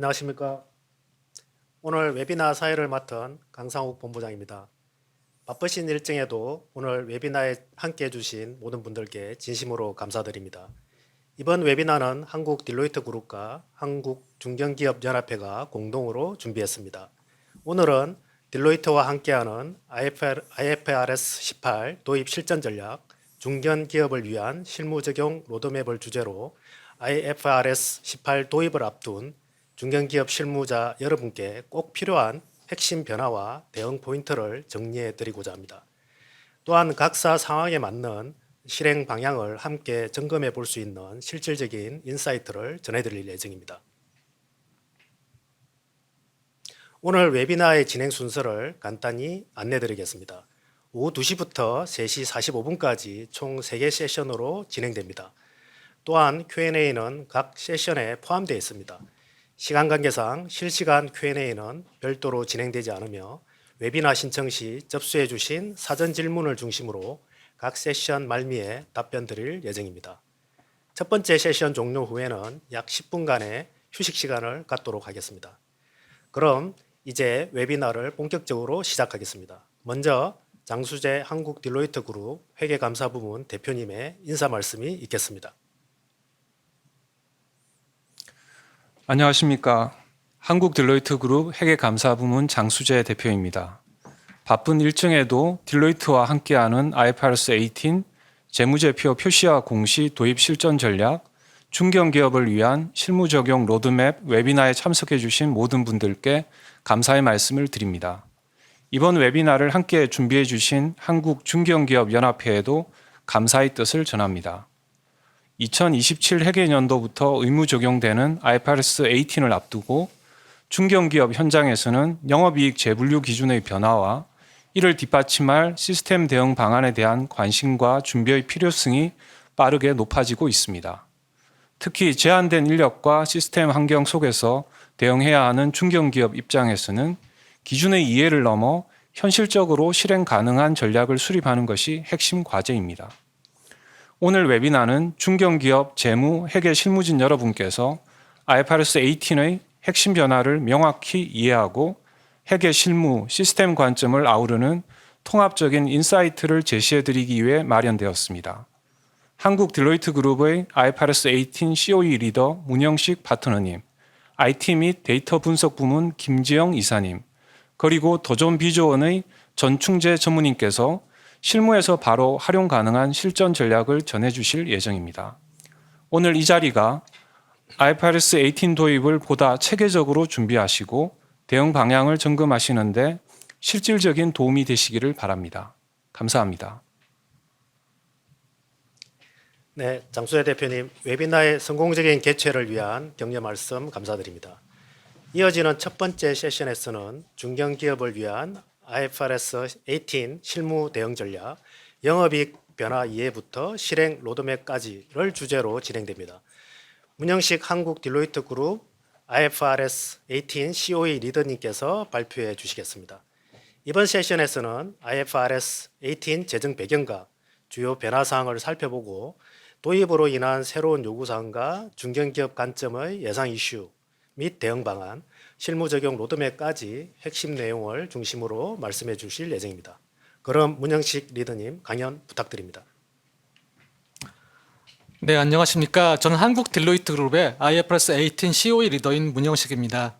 안녕하십니까. 오늘 웨비나 사회를 맡은 강상욱 본부장입니다. 바쁘신 일정에도 오늘 웨비나에 함께 해주신 모든 분들께 진심으로 감사드립니다. 이번 웨비나는 한국 딜로이트 그룹과 한국중견기업연합회가 공동으로 준비했습니다. 오늘은 딜로이트와 함께하는 IFRS 18 도입 실전 전략, 중견기업을 위한 실무 적용 로드맵을 주제로 IFRS 18 도입을 앞둔 중견기업 실무자 여러분께 꼭 필요한 핵심 변화와 대응 포인트를 정리해 드리고자 합니다. 또한 각사 상황에 맞는 실행 방향을 함께 점검해 볼 수 있는 실질적인 인사이트를 전해드릴 예정입니다. 오늘 웨비나의 진행 순서를 간단히 안내 드리겠습니다. 오후 2시부터 3시 45분까지 총 3개 세션으로 진행됩니다. 또한 Q&A는 각 세션에 포함되어 있습니다. 시간 관계상 실시간 Q&A는 별도로 진행되지 않으며 웨비나 신청 시 접수해 주신 사전 질문을 중심으로 각 세션 말미에 답변 드릴 예정입니다. 첫 번째 세션 종료 후에는 약 10분간의 휴식 시간을 갖도록 하겠습니다. 그럼 이제 웨비나를 본격적으로 시작하겠습니다. 먼저 장수재 한국 딜로이트 그룹 회계감사부문 대표님의 인사 말씀이 있겠습니다. 안녕하십니까. 한국 딜로이트 그룹 회계감사부문 장수재 대표입니다. 바쁜 일정에도 딜로이트와 함께하는 IFRS 18 재무제표 표시화 공시 도입 실전 전략, 중견기업을 위한 실무 적용 로드맵 웨비나에 참석해 주신 모든 분들께 감사의 말씀을 드립니다. 이번 웨비나를 함께 준비해 주신 한국중견기업연합회에도 감사의 뜻을 전합니다. 2027 회계년도부터 의무 적용되는 IFRS 18을 앞두고 중견기업 현장에서는 영업이익 재분류 기준의 변화와 이를 뒷받침할 시스템 대응 방안에 대한 관심과 준비의 필요성이 빠르게 높아지고 있습니다. 특히 제한된 인력과 시스템 환경 속에서 대응해야 하는 중견기업 입장에서는 기준의 이해를 넘어 현실적으로 실행 가능한 전략을 수립하는 것이 핵심 과제입니다. 오늘 웨비나는 중견기업 재무 회계 실무진 여러분께서 IFRS 18의 핵심 변화를 명확히 이해하고 회계 실무 시스템 관점을 아우르는 통합적인 인사이트를 제시해드리기 위해 마련되었습니다. 한국 딜로이트 그룹의 IFRS 18 COE 리더 문영식 파트너님, IT 및 데이터 분석 부문 김지영 이사님, 그리고 도전 비조원의 전충재 전무님께서 실무에서 바로 활용 가능한 실전 전략을 전해주실 예정입니다. 오늘 이 자리가 IFRS 18 도입을 보다 체계적으로 준비하시고 대응 방향을 점검하시는데 실질적인 도움이 되시기를 바랍니다. 감사합니다. 네, 장수재 대표님, 웨비나의 성공적인 개최를 위한 격려 말씀 감사드립니다. 이어지는 첫 번째 세션에서는 중견기업을 위한 IFRS 18 실무 대응 전략, 영업이익 변화 이해부터 실행 로드맵까지를 주제로 진행됩니다. 문영식 한국 딜로이트 그룹 IFRS 18 COE 리더님께서 발표해 주시겠습니다. 이번 세션에서는 IFRS 18 제정 배경과 주요 변화 사항을 살펴보고 도입으로 인한 새로운 요구사항과 중견기업 관점의 예상 이슈 및 대응 방안, 실무 적용 로드맵까지 핵심 내용을 중심으로 말씀해 주실 예정입니다. 그럼 문영식 리더님 강연 부탁드립니다. 네, 안녕하십니까. 저는 한국 딜로이트 그룹의 IFRS 18 COE 리더인 문영식입니다.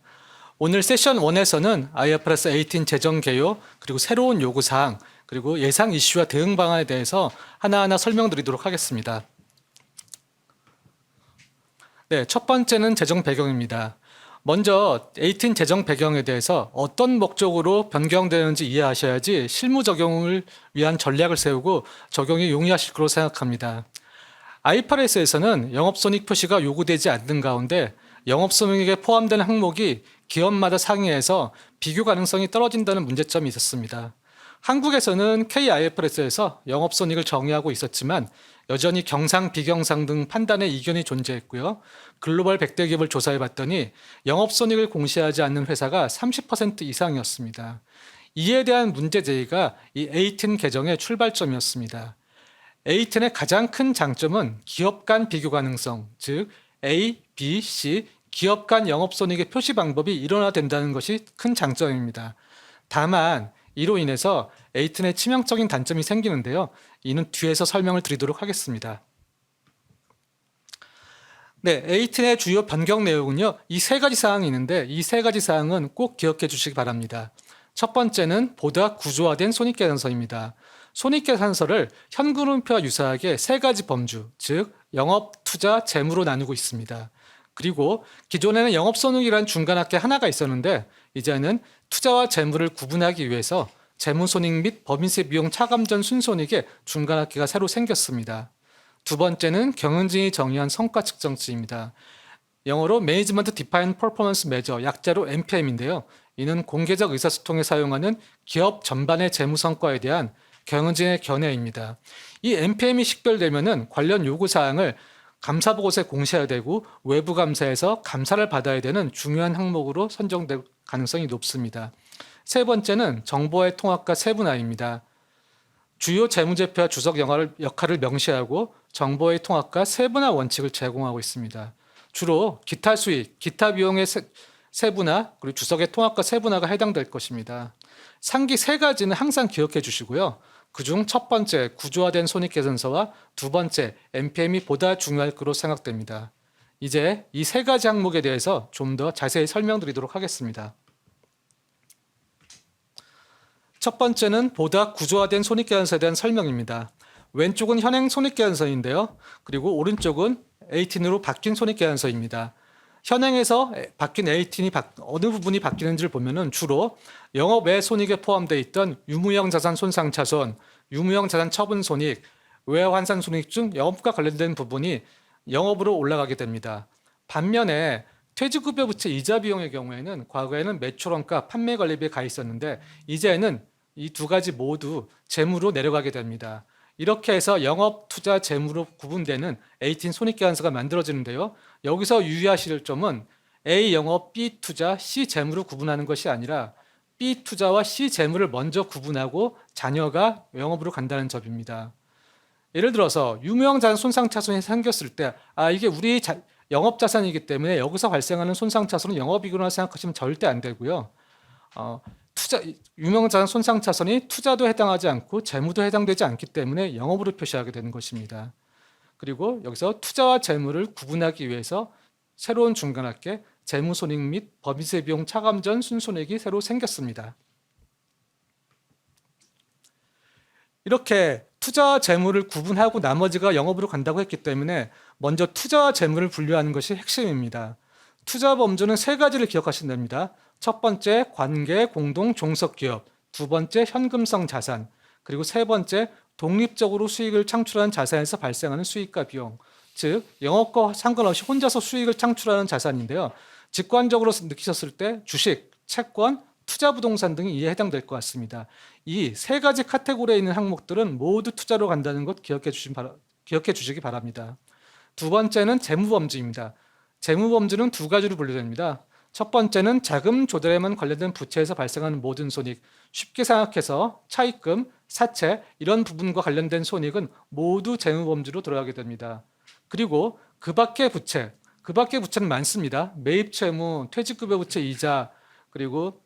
오늘 세션 1에서는 IFRS 18 제정 개요, 그리고 새로운 요구사항, 그리고 예상 이슈와 대응 방안에 대해서 하나하나 설명드리도록 하겠습니다. 네, 첫 번째는 제정 배경입니다. 먼저 18 제정 배경에 대해서 어떤 목적으로 변경되는지 이해하셔야지 실무 적용을 위한 전략을 세우고 적용이 용이하실 거로 생각합니다. IFRS에서는 영업손익 표시가 요구되지 않는 가운데 영업손익에 포함되는 항목이 기업마다 상이해서 비교 가능성이 떨어진다는 문제점이 있었습니다. 한국에서는 KIFRS에서 영업손익을 정의하고 있었지만 여전히 경상, 비경상 등 판단에 이견이 존재했고요. 글로벌 100대 기업을 조사해 봤더니 영업손익을 공시하지 않는 회사가 30% 이상이었습니다. 이에 대한 문제 제기가 이 18 개정의 출발점이었습니다. 18의 가장 큰 장점은 기업 간 비교 가능성, 즉 A, B, C 기업 간 영업손익의 표시 방법이 일원화된다는 것이 큰 장점입니다. 다만 이로 인해서 에이튼의 치명적인 단점이 생기는데요. 이는 뒤에서 설명을 드리도록 하겠습니다. 네, 에이튼의 주요 변경 내용은요. 이 세 가지 사항이 있는데 이 세 가지 사항은 꼭 기억해 주시기 바랍니다. 첫 번째는 보다 구조화된 손익계산서입니다. 손익계산서를 현금흐름표와 유사하게 세 가지 범주, 즉 영업, 투자, 재무로 나누고 있습니다. 그리고 기존에는 영업손익이라는 중간합계 하나가 있었는데 이제는 투자와 재무를 구분하기 위해서 재무손익 및 법인세 비용 차감 전 순손익의 중간합계가 새로 생겼습니다. 두 번째는 경영진이 정의한 성과 측정치입니다. 영어로 Management Defined Performance Measure, 약자로 MPM인데요. 이는 공개적 의사소통에 사용하는 기업 전반의 재무 성과에 대한 경영진의 견해입니다. 이 MPM이 식별되면은 관련 요구 사항을 감사보고서에 공시해야 되고 외부 감사에서 감사를 받아야 되는 중요한 항목으로 선정될 가능성이 높습니다. 세 번째는 정보의 통합과 세분화입니다. 주요 재무제표와 주석 역할을 명시하고 정보의 통합과 세분화 원칙을 제공하고 있습니다. 주로 기타 수익, 기타 비용의 세분화, 그리고 주석의 통합과 세분화가 해당될 것입니다. 상기 세 가지는 항상 기억해 주시고요. 그중 첫 번째 구조화된 손익계산서와 두 번째 MPM이 보다 중요할 것으로 생각됩니다. 이제 이 세 가지 항목에 대해서 좀 더 자세히 설명드리도록 하겠습니다. 첫 번째는 보다 구조화된 손익계산서에 대한 설명입니다. 왼쪽은 현행 손익계산서인데요. 그리고 오른쪽은 에이틴으로 바뀐 손익계산서입니다. 현행에서 바뀐 에이틴이 어느 부분이 바뀌는지를 보면은 주로 영업 외 손익에 포함되어 있던 유무형 자산 손상차손, 유무형 자산 처분 손익, 외화 환산 손익 중 영업과 관련된 부분이 영업으로 올라가게 됩니다. 반면에 퇴직급여 부채 이자 비용의 경우에는 과거에는 매출원가, 판매 관리비에 가 있었는데 이제는 이 두 가지 모두 재무로 내려가게 됩니다. 이렇게 해서 영업, 투자, 재무로 구분되는 에이틴 손익계산서가 만들어지는데요. 여기서 유의하실 점은 A 영업, B 투자, C 재무로 구분하는 것이 아니라 B 투자와 C 재무를 먼저 구분하고 자녀가 영업으로 간다는 점입니다. 예를 들어서 유무형 자산 손상차손이 생겼을 때 이게 우리 영업자산이기 때문에 여기서 발생하는 손상차손은 영업이구나 생각하시면 절대 안 되고요. 유무형 자산 손상차손이 투자도 해당하지 않고 재무도 해당되지 않기 때문에 영업으로 표시하게 되는 것입니다. 그리고 여기서 투자와 재무를 구분하기 위해서 새로운 중간합계 재무손익 및 법인세 비용 차감 전 순손익이 새로 생겼습니다. 이렇게 투자와 재무를 구분하고 나머지가 영업으로 간다고 했기 때문에 먼저 투자와 재무를 분류하는 것이 핵심입니다. 투자 범주는 세 가지를 기억하시면 됩니다. 첫 번째 관계 공동 종속기업, 두 번째 현금성 자산, 그리고 세 번째 독립적으로 수익을 창출하는 자산에서 발생하는 수익과 비용, 즉 영업과 상관없이 혼자서 수익을 창출하는 자산인데요. 직관적으로 느끼셨을 때 주식, 채권, 투자 부동산 등이 이에 해당될 것 같습니다. 이 세 가지 카테고리에 있는 항목들은 모두 투자로 간다는 것 기억해 주시기 바랍니다. 두 번째는 재무범주입니다. 재무범주는 두 가지로 분류됩니다. 첫 번째는 자금 조달에만 관련된 부채에서 발생하는 모든 손익, 쉽게 생각해서 차입금, 사채 이런 부분과 관련된 손익은 모두 재무범주로 들어가게 됩니다. 그리고 그 밖의 부채는 많습니다. 매입채무, 퇴직급여 부채 이자, 그리고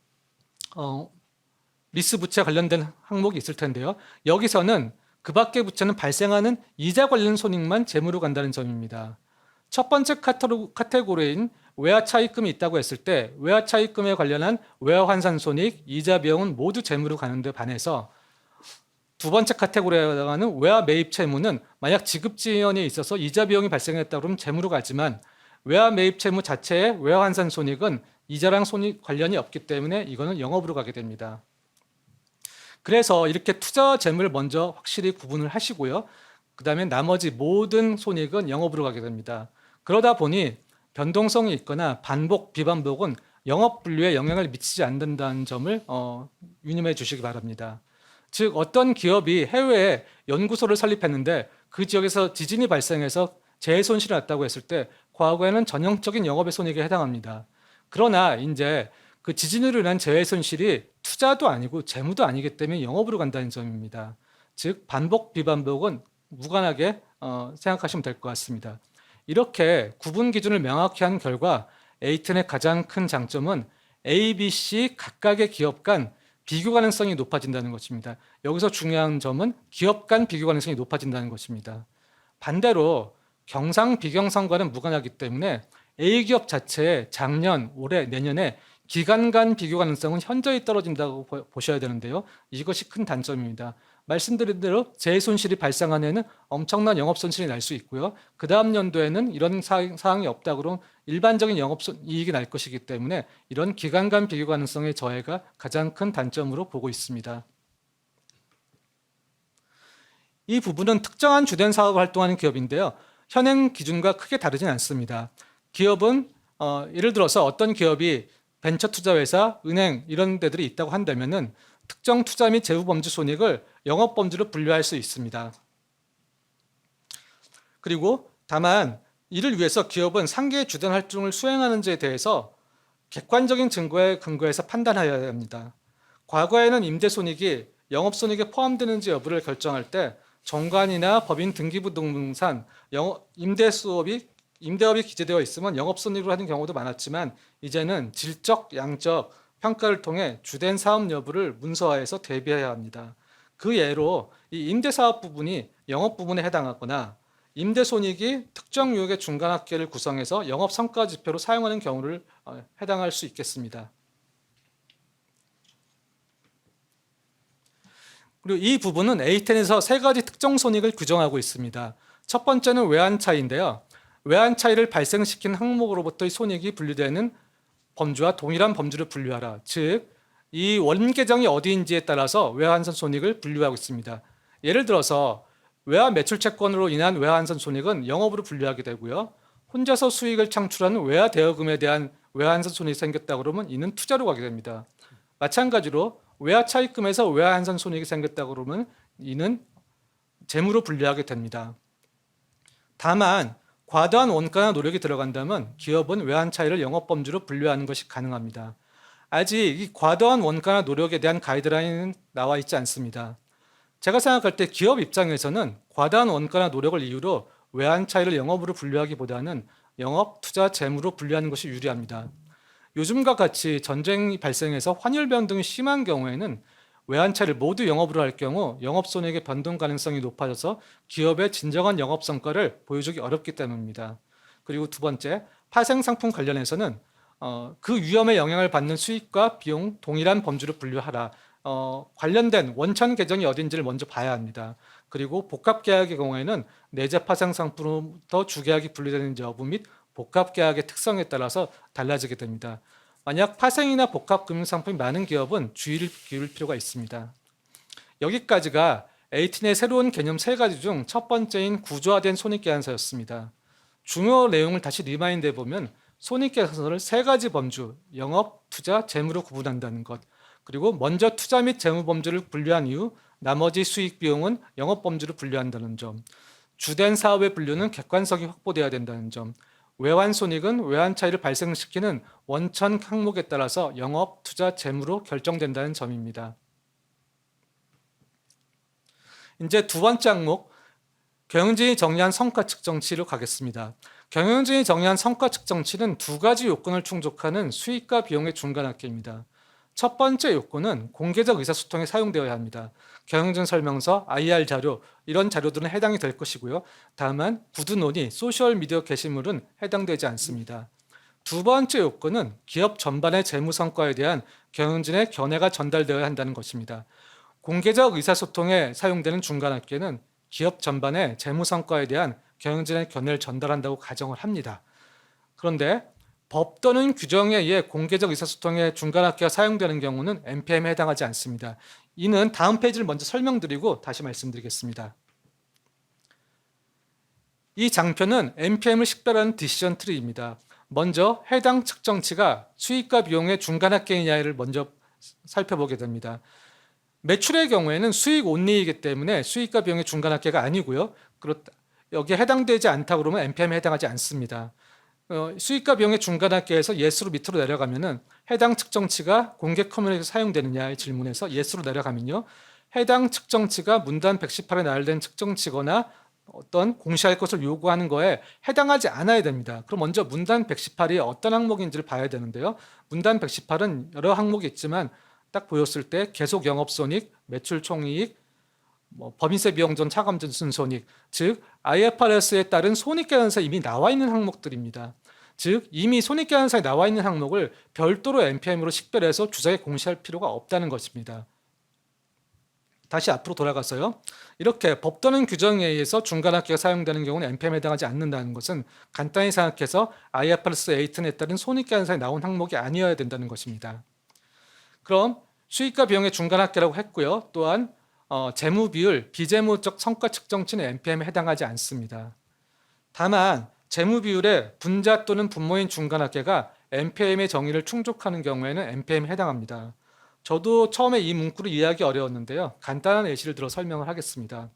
리스 부채 관련된 항목이 있을 텐데요. 여기서는 그 밖의 부채는 발생하는 이자 관련 손익만 재무로 간다는 점입니다. 첫 번째 카테고리인 외화 차입금이 있다고 했을 때 외화 차입금에 관련한 외화 환산 손익, 이자 비용은 모두 재무로 가는데 반해서 두 번째 카테고리에 해당하는 외화 매입 채무는 만약 지급 지연에 있어서 이자 비용이 발생했다 그러면 재무로 가지만 외화 매입 채무 자체의 외화 환산 손익은 이자랑 손익 관련이 없기 때문에 이거는 영업으로 가게 됩니다. 그래서 이렇게 투자와 재무를 먼저 확실히 구분을 하시고요. 그 다음에 나머지 모든 손익은 영업으로 가게 됩니다. 그러다 보니 변동성이 있거나 반복, 비반복은 영업 분류에 영향을 미치지 않는다는 점을 유념해 주시기 바랍니다. 즉 어떤 기업이 해외에 연구소를 설립했는데 그 지역에서 지진이 발생해서 재해 손실이 났다고 했을 때 과거에는 전형적인 영업의 손익에 해당합니다. 그러나 이제 그 지진으로 인한 재해 손실이 투자도 아니고 재무도 아니기 때문에 영업으로 간다는 점입니다. 즉 반복, 비반복은 무관하게 생각하시면 될 것 같습니다. 이렇게 구분 기준을 명확히 한 결과 A10의 가장 큰 장점은 A, B, C 각각의 기업 간 비교 가능성이 높아진다는 것입니다. 여기서 중요한 점은 기업 간 비교 가능성이 높아진다는 것입니다. 반대로 경상, 비경상과는 무관하기 때문에 A기업 자체의 작년, 올해, 내년에 기간 간 비교 가능성은 현저히 떨어진다고 보셔야 되는데요. 이것이 큰 단점입니다. 말씀드린 대로 재손실이 발생한 해는 엄청난 영업손실이 날 수 있고요. 그 다음 연도에는 이런 사항이 없다 그러면 일반적인 영업이익이 날 것이기 때문에 이런 기간 간 비교 가능성의 저해가 가장 큰 단점으로 보고 있습니다. 이 부분은 특정한 주된 사업을 활동하는 기업인데요. 현행 기준과 크게 다르진 않습니다. 기업은 예를 들어서 어떤 기업이 벤처 투자 회사, 은행 이런 데들이 있다고 한다면은 특정 투자 및 재무 범주 손익을 영업 범주로 분류할 수 있습니다. 그리고 다만 이를 위해서 기업은 상계의 주된 활동을 수행하는지에 대해서 객관적인 증거에 근거해서 판단하여야 합니다. 과거에는 임대 손익이 영업 손익에 포함되는지 여부를 결정할 때 정관이나 법인 등기부 등본상 임대업이 기재되어 있으면 영업손익으로 하는 경우도 많았지만 이제는 질적, 양적 평가를 통해 주된 사업 여부를 문서화해서 대비해야 합니다. 그 예로 이 임대사업 부분이 영업 부분에 해당하거나 임대손익이 특정 유형의 중간합계를 구성해서 영업성과지표로 사용하는 경우를 해당할 수 있겠습니다. 그리고 이 부분은 A10에서 세 가지 특정 손익을 규정하고 있습니다. 첫 번째는 외환 차이인데요. 외환 차이를 발생시킨 항목으로부터의 손익이 분류되는 범주와 동일한 범주를 분류하라. 즉, 이 원계정이 어디인지에 따라서 외환선 손익을 분류하고 있습니다. 예를 들어서 외환 매출 채권으로 인한 외환선 손익은 영업으로 분류하게 되고요. 혼자서 수익을 창출하는 외화 대여금에 대한 외환선 손익이 생겼다 그러면 이는 투자로 가게 됩니다. 마찬가지로 외화 차입금에서 외환선 손익이 생겼다 그러면 이는 재무로 분류하게 됩니다. 다만 과도한 원가나 노력이 들어간다면 기업은 외환 차이를 영업 범주로 분류하는 것이 가능합니다. 아직 이 과도한 원가나 노력에 대한 가이드라인은 나와 있지 않습니다. 제가 생각할 때 기업 입장에서는 과다한 원가나 노력을 이유로 외환 차이를 영업으로 분류하기보다는 영업, 투자, 재무로 분류하는 것이 유리합니다. 요즘과 같이 전쟁이 발생해서 환율 변동이 심한 경우에는 외환 차이를 모두 영업으로 할 경우 영업 손익의 변동 가능성이 높아져서 기업의 진정한 영업 성과를 보여주기 어렵기 때문입니다. 그리고 두 번째, 파생 상품 관련해서는 그 위험에 영향을 받는 수익과 비용 동일한 범주로 분류하라. 관련된 원천 계정이 어딘지를 먼저 봐야 합니다. 그리고 복합 계약의 경우에는 내재 파생 상품으로부터 주계약이 분류되는지 여부 및 복합 계약의 특성에 따라서 달라지게 됩니다. 만약 파생이나 복합 금융 상품이 많은 기업은 주의를 기울일 필요가 있습니다. 여기까지가 A10의 새로운 개념 세 가지 중 첫 번째인 구조화된 손익계산서였습니다. 중요 내용을 다시 리마인드해 보면 손익계산서를 세 가지 범주, 영업, 투자, 재무로 구분한다는 것, 그리고 먼저 투자 및 재무 범주를 분류한 이후 나머지 수익 비용은 영업 범주로 분류한다는 점, 주된 사업의 분류는 객관성이 확보되어야 된다는 점, 외환 손익은 외환 차이를 발생시키는 원천 항목에 따라서 영업, 투자, 재무로 결정된다는 점입니다. 이제 두 번째 항목, 경영진이 정리한 성과 측정치로 가겠습니다. 경영진이 정리한 성과 측정치는 두 가지 요건을 충족하는 수익과 비용의 중간합계입니다. 첫 번째 요건은 공개적 의사소통에 사용되어야 합니다. 경영진 설명서, IR 자료 이런 자료들은 해당이 될 것이고요. 다만 구두 논의, 소셜미디어 게시물은 해당되지 않습니다. 두 번째 요건은 기업 전반의 재무 성과에 대한 경영진의 견해가 전달되어야 한다는 것입니다. 공개적 의사소통에 사용되는 중간합계는 기업 전반의 재무 성과에 대한 경영진의 견해를 전달한다고 가정을 합니다. 그런데 법 또는 규정에 의해 공개적 의사소통의 중간합계가 사용되는 경우는 NPM에 해당하지 않습니다. 이는 다음 페이지를 먼저 설명드리고 다시 말씀드리겠습니다. 이 장표는 NPM을 식별하는 디시전 트리입니다. 먼저 해당 측정치가 수익과 비용의 중간합계이냐를 먼저 살펴보게 됩니다. 매출의 경우에는 수익 온리이기 때문에 수익과 비용의 중간합계가 아니고요. 여기에 해당되지 않다 그러면 NPM에 해당하지 않습니다. 수익과 비용의 중간합계에서 예스로 밑으로 내려가면은 해당 측정치가 공개 커뮤니티에서 사용되느냐의 질문에서 예스로 내려가면요. 해당 측정치가 문단 118에 나열된 측정치거나 어떤 공시할 것을 요구하는 거에 해당하지 않아야 됩니다. 그럼 먼저 문단 118이 어떤 항목인지를 봐야 되는데요. 문단 118은 여러 항목이 있지만 딱 보였을 때 계속 영업손익, 매출 총이익, 법인세 비용 전 차감 전 순손익, 즉 IFRS에 따른 손익계산서에 이미 나와 있는 항목들입니다. 즉 이미 손익계산서에 나와 있는 항목을 별도로 NPM으로 식별해서 주석에 공시할 필요가 없다는 것입니다. 다시 앞으로 돌아가서요. 이렇게 법 또는 규정에 의해서 중간합계가 사용되는 경우는 NPM에 해당하지 않는다는 것은 간단히 생각해서 IFRS 8에 따른 손익계산서에 나온 항목이 아니어야 된다는 것입니다. 그럼 수익과 비용의 중간합계라고 했고요. 또한 재무 비율, 비재무적 성과 측정치는 NPM에 해당하지 않습니다. 다만 재무 비율의 분자 또는 분모인 중간합계가 NPM의 정의를 충족하는 경우에는 NPM에 해당합니다. 저도 처음에 이 문구를 이해하기 어려웠는데요. 간단한 예시를 들어 설명을 하겠습니다.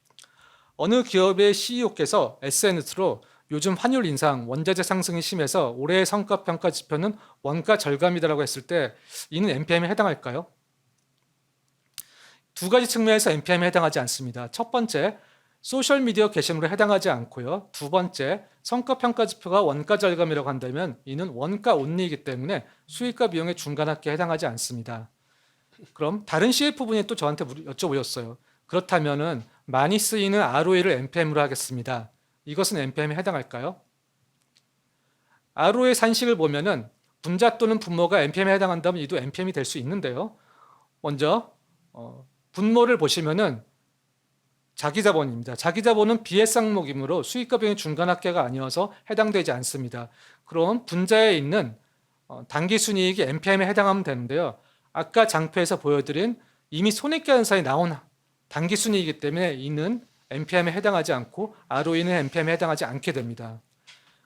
어느 기업의 CEO께서 SNS로 요즘 환율 인상, 원자재 상승이 심해서 올해의 성과평가 지표는 원가 절감이다라고 했을 때 이는 NPM에 해당할까요? 두 가지 측면에서 NPM에 해당하지 않습니다. 첫 번째, 소셜미디어 게시물에 해당하지 않고요. 두 번째, 성과평가 지표가 원가 절감이라고 한다면 이는 원가 온리이기 때문에 수익과 비용의 중간합계에 해당하지 않습니다. 그럼 다른 CF분이 또 저한테 여쭤보셨어요. 그렇다면은 많이 쓰이는 ROE를 NPM으로 하겠습니다. 이것은 NPM에 해당할까요? ROE 산식을 보면은 분자 또는 분모가 NPM에 해당한다면 이도 NPM이 될 수 있는데요. 먼저 분모를 보시면은 자기자본입니다. 자기자본은 비해스 항목이므로 수익과 비용의 중간합계가 아니어서 해당되지 않습니다. 그럼 분자에 있는 당기순이익이 NPM에 해당하면 되는데요. 아까 장표에서 보여드린 이미 손익계산서에 나온 당기순이익이기 때문에 이는 NPM에 해당하지 않고 ROE는 NPM에 해당하지 않게 됩니다.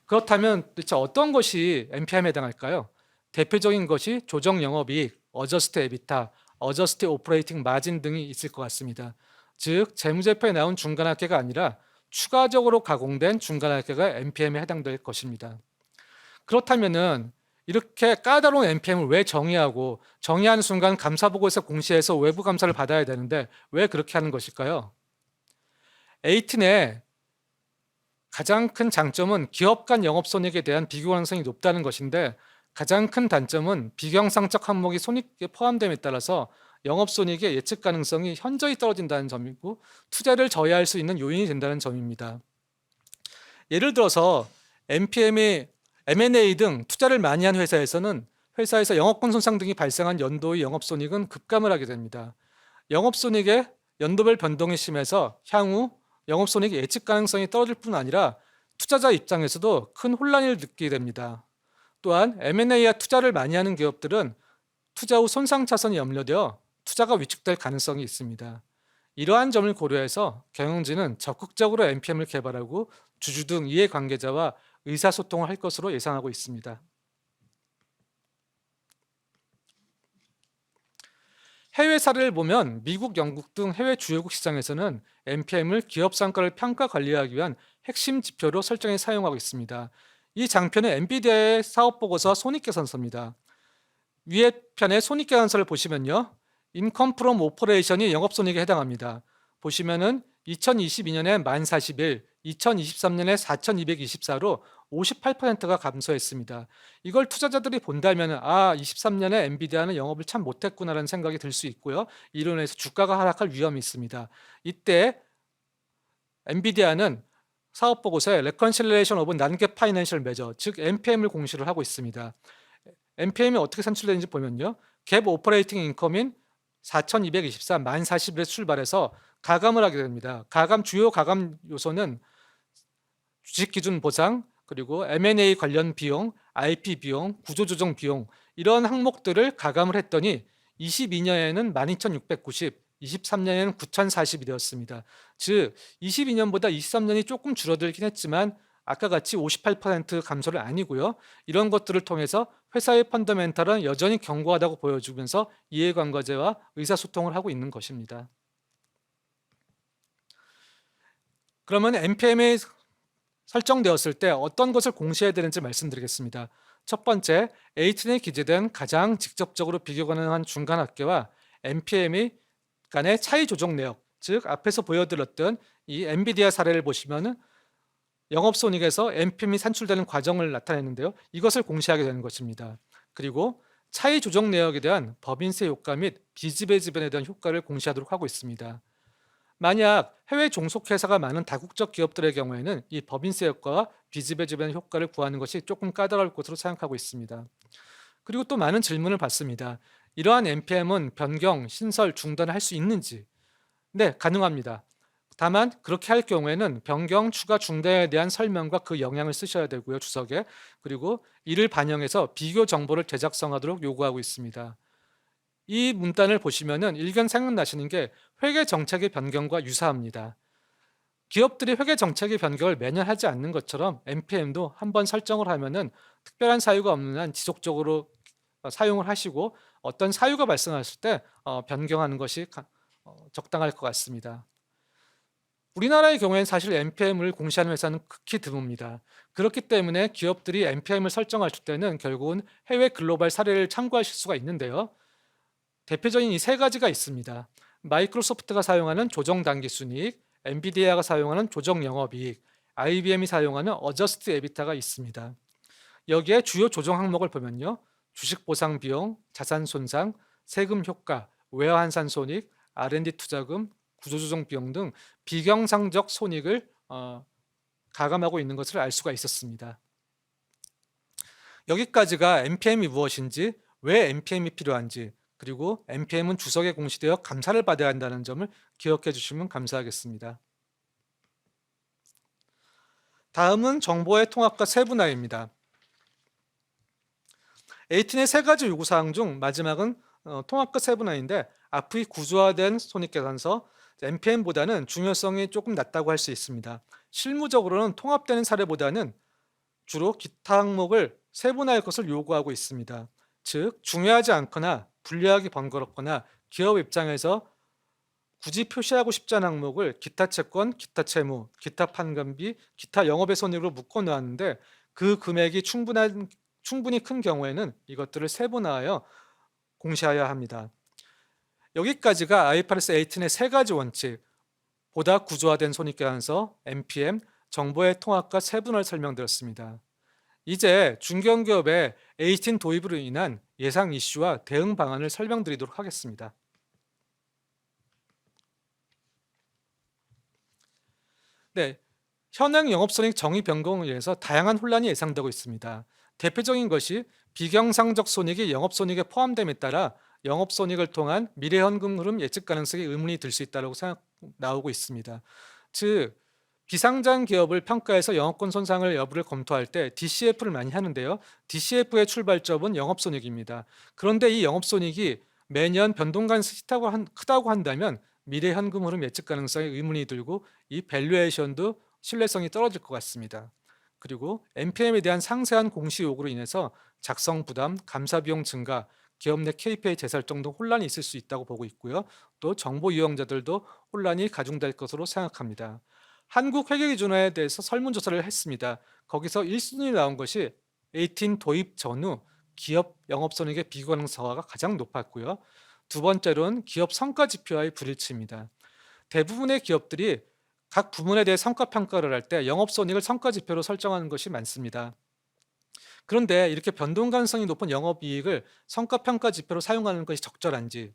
그렇다면 도대체 어떤 것이 NPM에 해당할까요? 대표적인 것이 조정영업이익, 어저스트 에비타, 어저스트 오퍼레이팅 마진 등이 있을 것 같습니다. 즉 재무제표에 나온 중간합계가 아니라 추가적으로 가공된 중간합계가 NPM에 해당될 것입니다. 그렇다면은 이렇게 까다로운 NPM을 왜 정의하고 정의하는 순간 감사보고에서 공시해서 외부 감사를 받아야 되는데 왜 그렇게 하는 것일까요? 에이틴의 가장 큰 장점은 기업 간 영업손익에 대한 비교가능성이 높다는 것인데 가장 큰 단점은 비경상적 항목이 손익에 포함됨에 따라서 영업손익의 예측 가능성이 현저히 떨어진다는 점이고 투자를 저해할 수 있는 요인이 된다는 점입니다. 예를 들어서 NPM이 M&A 등 투자를 많이 한 회사에서는 회사에서 영업권 손상 등이 발생한 연도의 영업손익은 급감을 하게 됩니다. 영업손익의 연도별 변동이 심해서 향후 영업손익의 예측 가능성이 떨어질 뿐 아니라 투자자 입장에서도 큰 혼란을 느끼게 됩니다. 또한 M&A와 투자를 많이 하는 기업들은 투자 후 손상 차선이 염려되어 투자가 위축될 가능성이 있습니다. 이러한 점을 고려해서 경영진은 적극적으로 NPM을 개발하고 주주 등 이해관계자와 의사소통을 할 것으로 예상하고 있습니다. 해외 사례를 보면 미국, 영국 등 해외 주요국 시장에서는 NPM을 기업 성과를 평가 관리하기 위한 핵심 지표로 설정해 사용하고 있습니다. 이 장표는 엔비디아의 사업보고서와 손익계산서입니다. 위에 편의 손익계산서를 보시면요. 인컴 프롬 오퍼레이션이 영업손익에 해당합니다. 보시면은 2022년에 1041, 2023년에 4224로 58%가 감소했습니다. 이걸 투자자들이 본다면 23년에 엔비디아는 영업을 참 못했구나라는 생각이 들 수 있고요. 이로 인해서 주가가 하락할 위험이 있습니다. 이때 엔비디아는 사업보고서에 Reconciliation of Non-GAAP Financial Measure, 즉 NPM을 공시를 하고 있습니다. NPM이 어떻게 산출되는지 보면요. 갭 오퍼레이팅 인컴인 4224, 1041에 출발해서 가감을 하게 됩니다. 주요 가감 요소는 주식기준 보상, 그리고 M&A 관련 비용, IP 비용, 구조조정 비용 이런 항목들을 가감을 했더니 22년에는 12,690, 23년에는 9,040이 되었습니다. 즉 22년보다 23년이 조금 줄어들긴 했지만 아까 같이 58% 감소는 아니고요. 이런 것들을 통해서 회사의 펀더멘탈은 여전히 견고하다고 보여주면서 이해관계자와 의사소통을 하고 있는 것입니다. 그러면 NPM이 설정되었을 때 어떤 것을 공시해야 되는지 말씀드리겠습니다. 첫 번째, 에이틴에 기재된 가장 직접적으로 비교 가능한 중간합계와 NPM이 간의 차이 조정 내역, 즉 앞에서 보여드렸던 이 엔비디아 사례를 보시면은 영업손익에서 NPM이 산출되는 과정을 나타내는데요. 이것을 공시하게 되는 것입니다. 그리고 차이 조정 내역에 대한 법인세 효과 및 비지배 지변에 대한 효과를 공시하도록 하고 있습니다. 만약 해외 종속회사가 많은 다국적 기업들의 경우에는 이 법인세 효과와 비지배 지변 효과를 구하는 것이 조금 까다로울 것으로 생각하고 있습니다. 그리고 또 많은 질문을 받습니다. 이러한 NPM은 변경, 신설, 중단을 할 수 있는지? 네, 가능합니다. 다만 그렇게 할 경우에는 변경, 추가, 중단에 대한 설명과 그 영향을 쓰셔야 되고요, 주석에. 그리고 이를 반영해서 비교 정보를 제작성하도록 요구하고 있습니다. 이 문단을 보시면은 일견 생각나시는 게 회계 정책의 변경과 유사합니다. 기업들이 회계 정책의 변경을 매년 하지 않는 것처럼 NPM도 한번 설정을 하면은 특별한 사유가 없는 한 지속적으로 사용을 하시고 어떤 사유가 발생했을 때 변경하는 것이 적당할 것 같습니다. 우리나라의 경우에는 사실 NPM을 공시하는 회사는 극히 드뭅니다. 그렇기 때문에 기업들이 NPM을 설정하실 때는 결국은 해외 글로벌 사례를 참고하실 수가 있는데요. 대표적인 이 세 가지가 있습니다. 마이크로소프트가 사용하는 조정 단기 순이익, 엔비디아가 사용하는 조정 영업이익, IBM이 사용하는 어저스트 에비타가 있습니다. 여기에 주요 조정 항목을 보면요. 주식 보상 비용, 자산 손상, 세금 효과, 외화 환산 손익, R&D 투자금, 구조조정 비용 등 비경상적 손익을 가감하고 있는 것을 알 수가 있었습니다. 여기까지가 NPM이 무엇인지, 왜 NPM이 필요한지, 그리고 NPM은 주석에 공시되어 감사를 받아야 한다는 점을 기억해 주시면 감사하겠습니다. 다음은 정보의 통합과 세분화입니다. A10의 세 가지 요구사항 중 마지막은 통합과 세분화인데 앞의 구조화된 손익계산서 NPM보다는 중요성이 조금 낮다고 할 수 있습니다. 실무적으로는 통합되는 사례보다는 주로 기타 항목을 세분화할 것을 요구하고 있습니다. 즉 중요하지 않거나 분류하기 번거롭거나 기업 입장에서 굳이 표시하고 싶지 않은 항목을 기타 채권, 기타 채무, 기타 판관비, 기타 영업의 손익으로 묶어 놓았는데 그 금액이 충분히 큰 경우에는 이것들을 세분화하여 공시해야 합니다. 여기까지가 IFRS 18의 세 가지 원칙, 보다 구조화된 손익계산서, NPM, 정보의 통합과 세분화를 설명드렸습니다. 이제 중견기업의 18 도입으로 인한 예상 이슈와 대응 방안을 설명드리도록 하겠습니다. 네, 현행 영업손익 정의 변경에 의해서 다양한 혼란이 예상되고 있습니다. 대표적인 것이 비경상적 손익이 영업손익에 포함됨에 따라 영업손익을 통한 미래현금 흐름 예측 가능성에 의문이 들 수 있다고 나오고 있습니다. 즉 비상장 기업을 평가해서 영업권 손상을 여부를 검토할 때 DCF를 많이 하는데요. DCF의 출발점은 영업손익입니다. 그런데 이 영업손익이 매년 변동 가능성이 크다고 한다면 미래 현금 흐름 예측 가능성에 의문이 들고 이 밸류에이션도 신뢰성이 떨어질 것 같습니다. 그리고 NPM에 대한 상세한 공시 요구로 인해서 작성 부담, 감사 비용 증가, 기업 내 KPI 재설정 등 혼란이 있을 수 있다고 보고 있고요. 또 정보 이용자들도 혼란이 가중될 것으로 생각합니다. 한국회계기준화에 대해서 설문조사를 했습니다. 거기서 1순위 나온 것이 18 도입 전후 기업 영업손익의 비가능성화가 가장 높았고요. 두 번째로는 기업 성과지표와의 불일치입니다. 대부분의 기업들이 각 부문에 대해 성과평가를 할 때 영업손익을 성과지표로 설정하는 것이 많습니다. 그런데 이렇게 변동 가능성이 높은 영업이익을 성과평가 지표로 사용하는 것이 적절한지,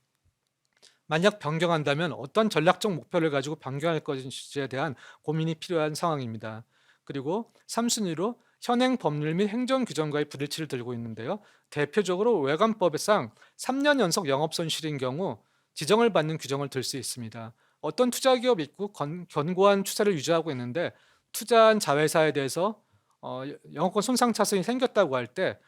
만약 변경한다면 어떤 전략적 목표를 가지고 변경할 것인지에 대한 고민이 필요한 상황입니다. 그리고 3순위로 현행 법률 및 행정 규정과의 불일치를 들고 있는데요. 대표적으로 외관법상 3년 연속 영업손실인 경우 지정을 받는 규정을 들 수 있습니다. 어떤 투자기업이 있고 견고한 추세를 유지하고 있는데 투자한 자회사에 대해서 영업권 손상 차선이 생겼다고 할 때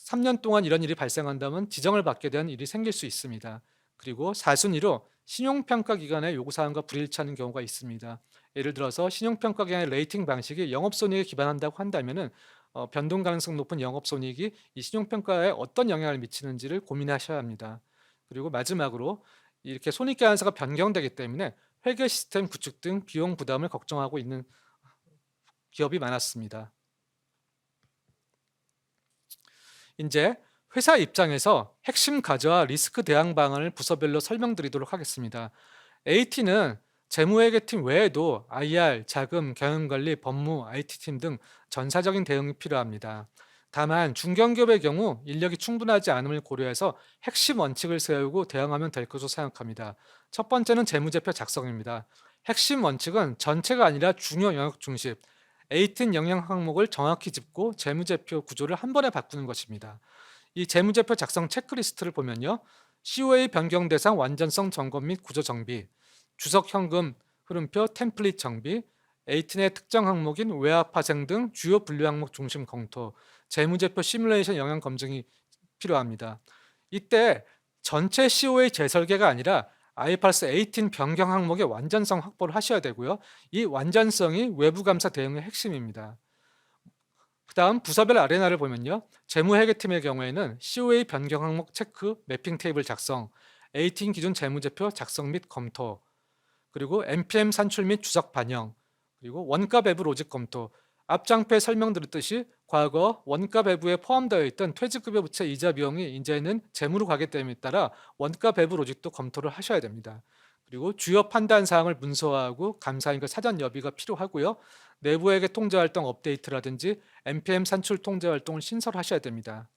3년 동안 이런 일이 발생한다면 지정을 받게 된 일이 생길 수 있습니다. 그리고 4순위로 신용평가 기관의 요구사항과 불일치하는 경우가 있습니다. 예를 들어서 신용평가 기관의 레이팅 방식이 영업손익에 기반한다고 한다면 변동 가능성 높은 영업손익이 이 신용평가에 어떤 영향을 미치는지를 고민하셔야 합니다. 그리고 마지막으로 이렇게 손익계산서가 변경되기 때문에 회계 시스템 구축 등 비용 부담을 걱정하고 있는 기업이 많았습니다. 이제 회사 입장에서 핵심 과제와 리스크 대응 방안을 부서별로 설명드리도록 하겠습니다. AT는 재무회계팀 외에도 IR, 자금, 경영관리, 법무, IT팀 등 전사적인 대응이 필요합니다. 다만 중견기업의 경우 인력이 충분하지 않음을 고려해서 핵심 원칙을 세우고 대응하면 될 것으로 생각합니다. 첫 번째는 재무제표 작성입니다. 핵심 원칙은 전체가 아니라 중요 영역 중심, A10 영양 항목을 정확히 짚고 재무제표 구조를 한 번에 바꾸는 것입니다. 이 재무제표 작성 체크리스트를 보면요. COA 변경 대상 완전성 점검 및 구조 정비, 주석 현금 흐름표 템플릿 정비, A10의 특정 항목인 외화 파생 등 주요 분류 항목 중심 검토, 재무제표 시뮬레이션 영향 검증이 필요합니다. 이때 전체 COA 재설계가 아니라 IFRS 18 변경 항목의 완전성 확보를 하셔야 되고요. 이 완전성이 외부 감사 대응의 핵심입니다. 그 다음 부서별 아레나를 보면요. 재무회계팀의 경우에는 COA 변경 항목 체크, 매핑 테이블 작성, 18 기준 재무제표 작성 및 검토, 그리고 NPM 산출 및 주석 반영, 그리고 원가 배부 로직 검토. 앞장표에 설명드렸듯이 과거 원가 배부에 포함되어 있던 퇴직급여 부채 이자 비용이 이제는 재무로 가기 됨에 따라 원가 배부 로직도 검토를 하셔야 됩니다. 그리고 주요 판단 사항을 문서화하고 감사인과 사전 여비가 필요하고요. 내부회계 통제활동 업데이트라든지 NPM 산출 통제활동을 신설하셔야 됩니다.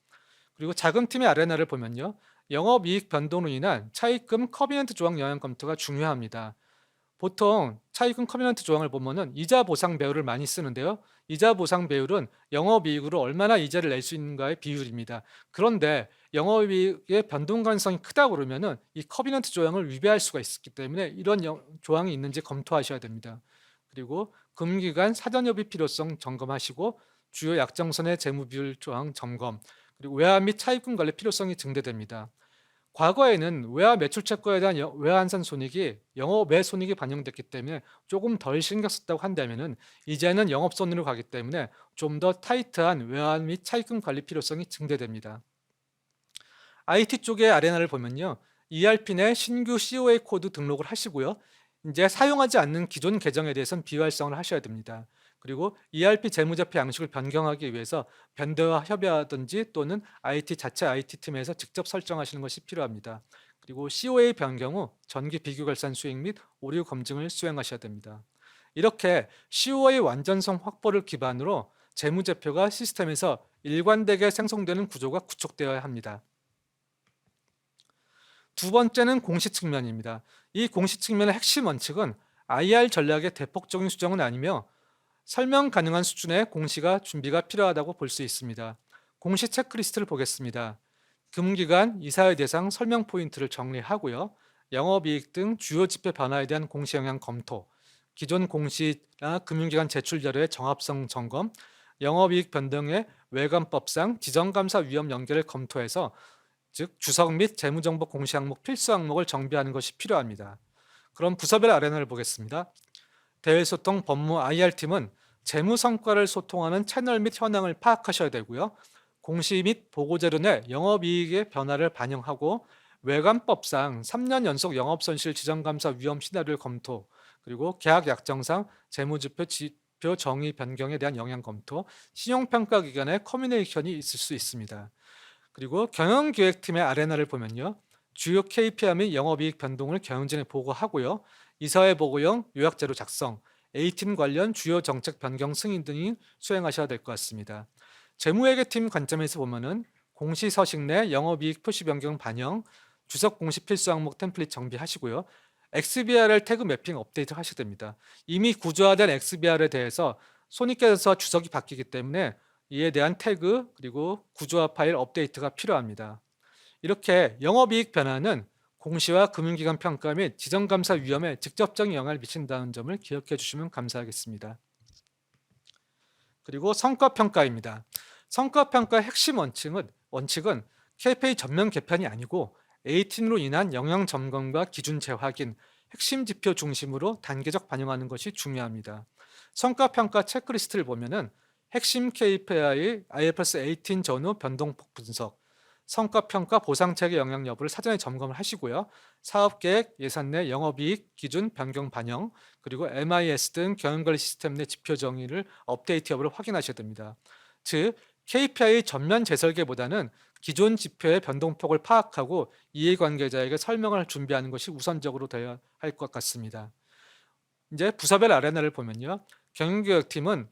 그리고 자금팀의 아레나를 보면요. 영업이익 변동으로 인한 차입금 커비넌트 조항 영향 검토가 중요합니다. 보통 차입금 커비넌트 조항을 보면은 이자 보상 배율을 많이 쓰는데요. 이자 보상 배율은 영업이익으로 얼마나 이자를 낼 수 있는가의 비율입니다. 그런데 영업이익의 변동 가능성이 크다고 그러면은 이 커비넌트 조항을 위배할 수가 있기 때문에 이런 조항이 있는지 검토하셔야 됩니다. 그리고 금기간 사전여비 필요성 점검하시고 주요 약정선의 재무 비율 조항 점검, 그리고 외화 및 차입금 관리 필요성이 증대됩니다. 과거에는 외화 매출 채권에 대한 외화 환산 손익이 영업 외 손익이 반영됐기 때문에 조금 덜 신경 썼다고 한다면은 이제는 영업 손으로 가기 때문에 좀 더 타이트한 외화 및 차입금 관리 필요성이 증대됩니다. IT 쪽의 아레나를 보면요. ERP 내 신규 COA 코드 등록을 하시고요. 이제 사용하지 않는 기존 계정에 대해서는 비활성을 하셔야 됩니다. 그리고 ERP 재무제표 양식을 변경하기 위해서 벤더와 협의하든지 또는 IT 자체 IT팀에서 직접 설정하시는 것이 필요합니다. 그리고 COA 변경 후 전기 비교결산 수익 및 오류 검증을 수행하셔야 됩니다. 이렇게 COA 완전성 확보를 기반으로 재무제표가 시스템에서 일관되게 생성되는 구조가 구축되어야 합니다. 두 번째는 공시 측면입니다. 이 공시 측면의 핵심 원칙은 IR 전략의 대폭적인 수정은 아니며 설명 가능한 수준의 공시가 준비가 필요하다고 볼 수 있습니다. 공시 체크리스트를 보겠습니다. 금기간 이사회 대상 설명 포인트를 정리하고요. 영업이익 등 주요 지표 변화에 대한 공시 영향 검토, 기존 공시나 금융기관 제출 자료의 정합성 점검, 영업이익 변동의 외관법상 지정감사 위험 연계를 검토해서 즉 주석 및 재무정보 공시 항목 필수 항목을 정비하는 것이 필요합니다. 그럼 부서별 아레나를 보겠습니다. 대외소통 법무 IR팀은 재무 성과를 소통하는 채널 및 현황을 파악하셔야 되고요. 공시 및 보고자료 내 영업이익의 변화를 반영하고 외관법상 3년 연속 영업손실 지정감사 위험 시나리오를 검토, 그리고 계약 약정상 재무지표 지표 정의 변경에 대한 영향 검토, 신용평가 기관의 커뮤니케이션이 있을 수 있습니다. 그리고 경영기획팀의 아레나를 보면요. 주요 KPI 및 영업이익 변동을 경영진에 보고하고요. 이사회 보고형 요약자료 작성, A팀 관련 주요 정책 변경 승인 등이 수행하셔야 될 것 같습니다. 재무회계팀 관점에서 보면은 공시 서식 내 영업이익 표시 변경 반영, 주석 공시 필수 항목 템플릿 정비하시고요. XBRL 태그 매핑 업데이트 하셔야 됩니다. 이미 구조화된 XBR에 대해서 손익계산서와 주석이 바뀌기 때문에 이에 대한 태그 그리고 구조화 파일 업데이트가 필요합니다. 이렇게 영업이익 변화는 공시와 금융기관 평가 및 지정감사 위험에 직접적인 영향을 미친다는 점을 기억해 주시면 감사하겠습니다. 그리고 성과평가입니다. 성과평가의 핵심 원칙은 KPI 전면 개편이 아니고 A10으로 인한 영향 점검과 기준 재확인, 핵심 지표 중심으로 단계적 반영하는 것이 중요합니다. 성과평가 체크리스트를 보면은 핵심 KPI IFRS 18 전후 변동폭 분석, 성과평가 보상체계 영향 여부를 사전에 점검을 하시고요. 사업계획, 예산 내 영업이익 기준 변경 반영, 그리고 MIS 등 경영관리 시스템 내 지표 정의를 업데이트 여부를 확인하셔야 됩니다. 즉 KPI 전면 재설계보다는 기존 지표의 변동폭을 파악하고 이해관계자에게 설명을 준비하는 것이 우선적으로 되어야 할 것 같습니다. 이제 부서별 아레나를 보면요. 경영기획팀은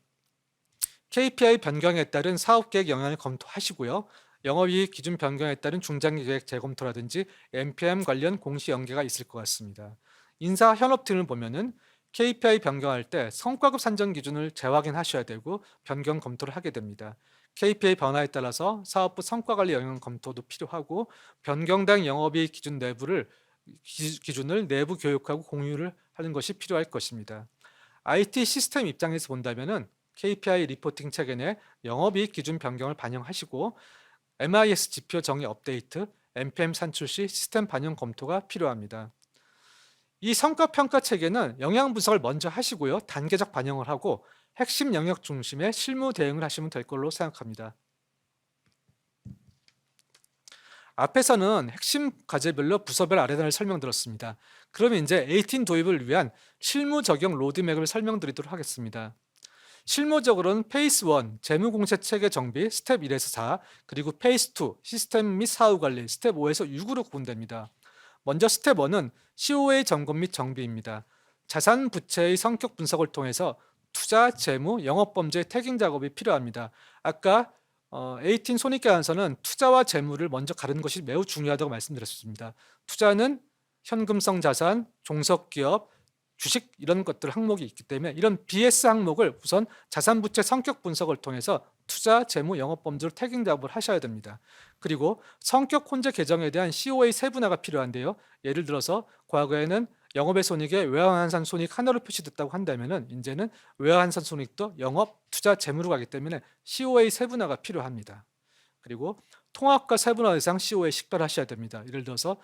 KPI 변경에 따른 사업계획 영향을 검토하시고요. 영업이익 기준 변경에 따른 중장기 계획 재검토라든지 MPM 관련 공시 연계가 있을 것 같습니다. 인사 현업팀을 보면은 KPI 변경할 때 성과급 산정 기준을 재확인하셔야 되고 변경 검토를 하게 됩니다. KPI 변화에 따라서 사업부 성과관리 영향 검토도 필요하고 변경당 영업이익 기준을 내부 교육하고 공유를 하는 것이 필요할 것입니다. IT 시스템 입장에서 본다면은 KPI 리포팅 체계 내 영업이익 기준 변경을 반영하시고 MIS 지표 정의 업데이트, NPM 산출 시 시스템 반영 검토가 필요합니다. 이 성과평가 체계는 영향 분석을 먼저 하시고요. 단계적 반영을 하고 핵심 영역 중심의 실무 대응을 하시면 될 걸로 생각합니다. 앞에서는 핵심 과제별로 부서별 아레나를 설명드렸습니다. 그러면 이제 18 도입을 위한 실무 적용 로드맵을 설명드리도록 하겠습니다. 실무적으로는 페이스 1, 재무공세 체계 정비, 스텝 1에서 4, 그리고 페이스 2, 시스템 및 사후 관리, 스텝 5에서 6으로 구분됩니다. 먼저 스텝 1은 COA 점검 및 정비입니다. 자산 부채의 성격 분석을 통해서 투자, 재무, 영업범죄 태깅 작업이 필요합니다. 아까 18 손익계산서는 투자와 재무를 먼저 가르는 것이 매우 중요하다고 말씀드렸습니다. 투자는 현금성 자산, 종속기업, 주식 이런 것들 항목이 있기 때문에 이런 BS 항목을 우선 자산부채 성격 분석을 통해서 투자, 재무, 영업범죄로 태깅 작업을 하셔야 됩니다. 그리고 성격 혼재 계정에 대한 COA 세분화가 필요한데요. 예를 들어서 과거에는 영업의 손익에 외화환산 손익 하나로 표시됐다고 한다면은 이제는 외화환산 손익도 영업, 투자, 재무로 가기 때문에 COA 세분화가 필요합니다. 그리고 통합과 세분화 대상 COA 식별하셔야 됩니다. 예를 들어서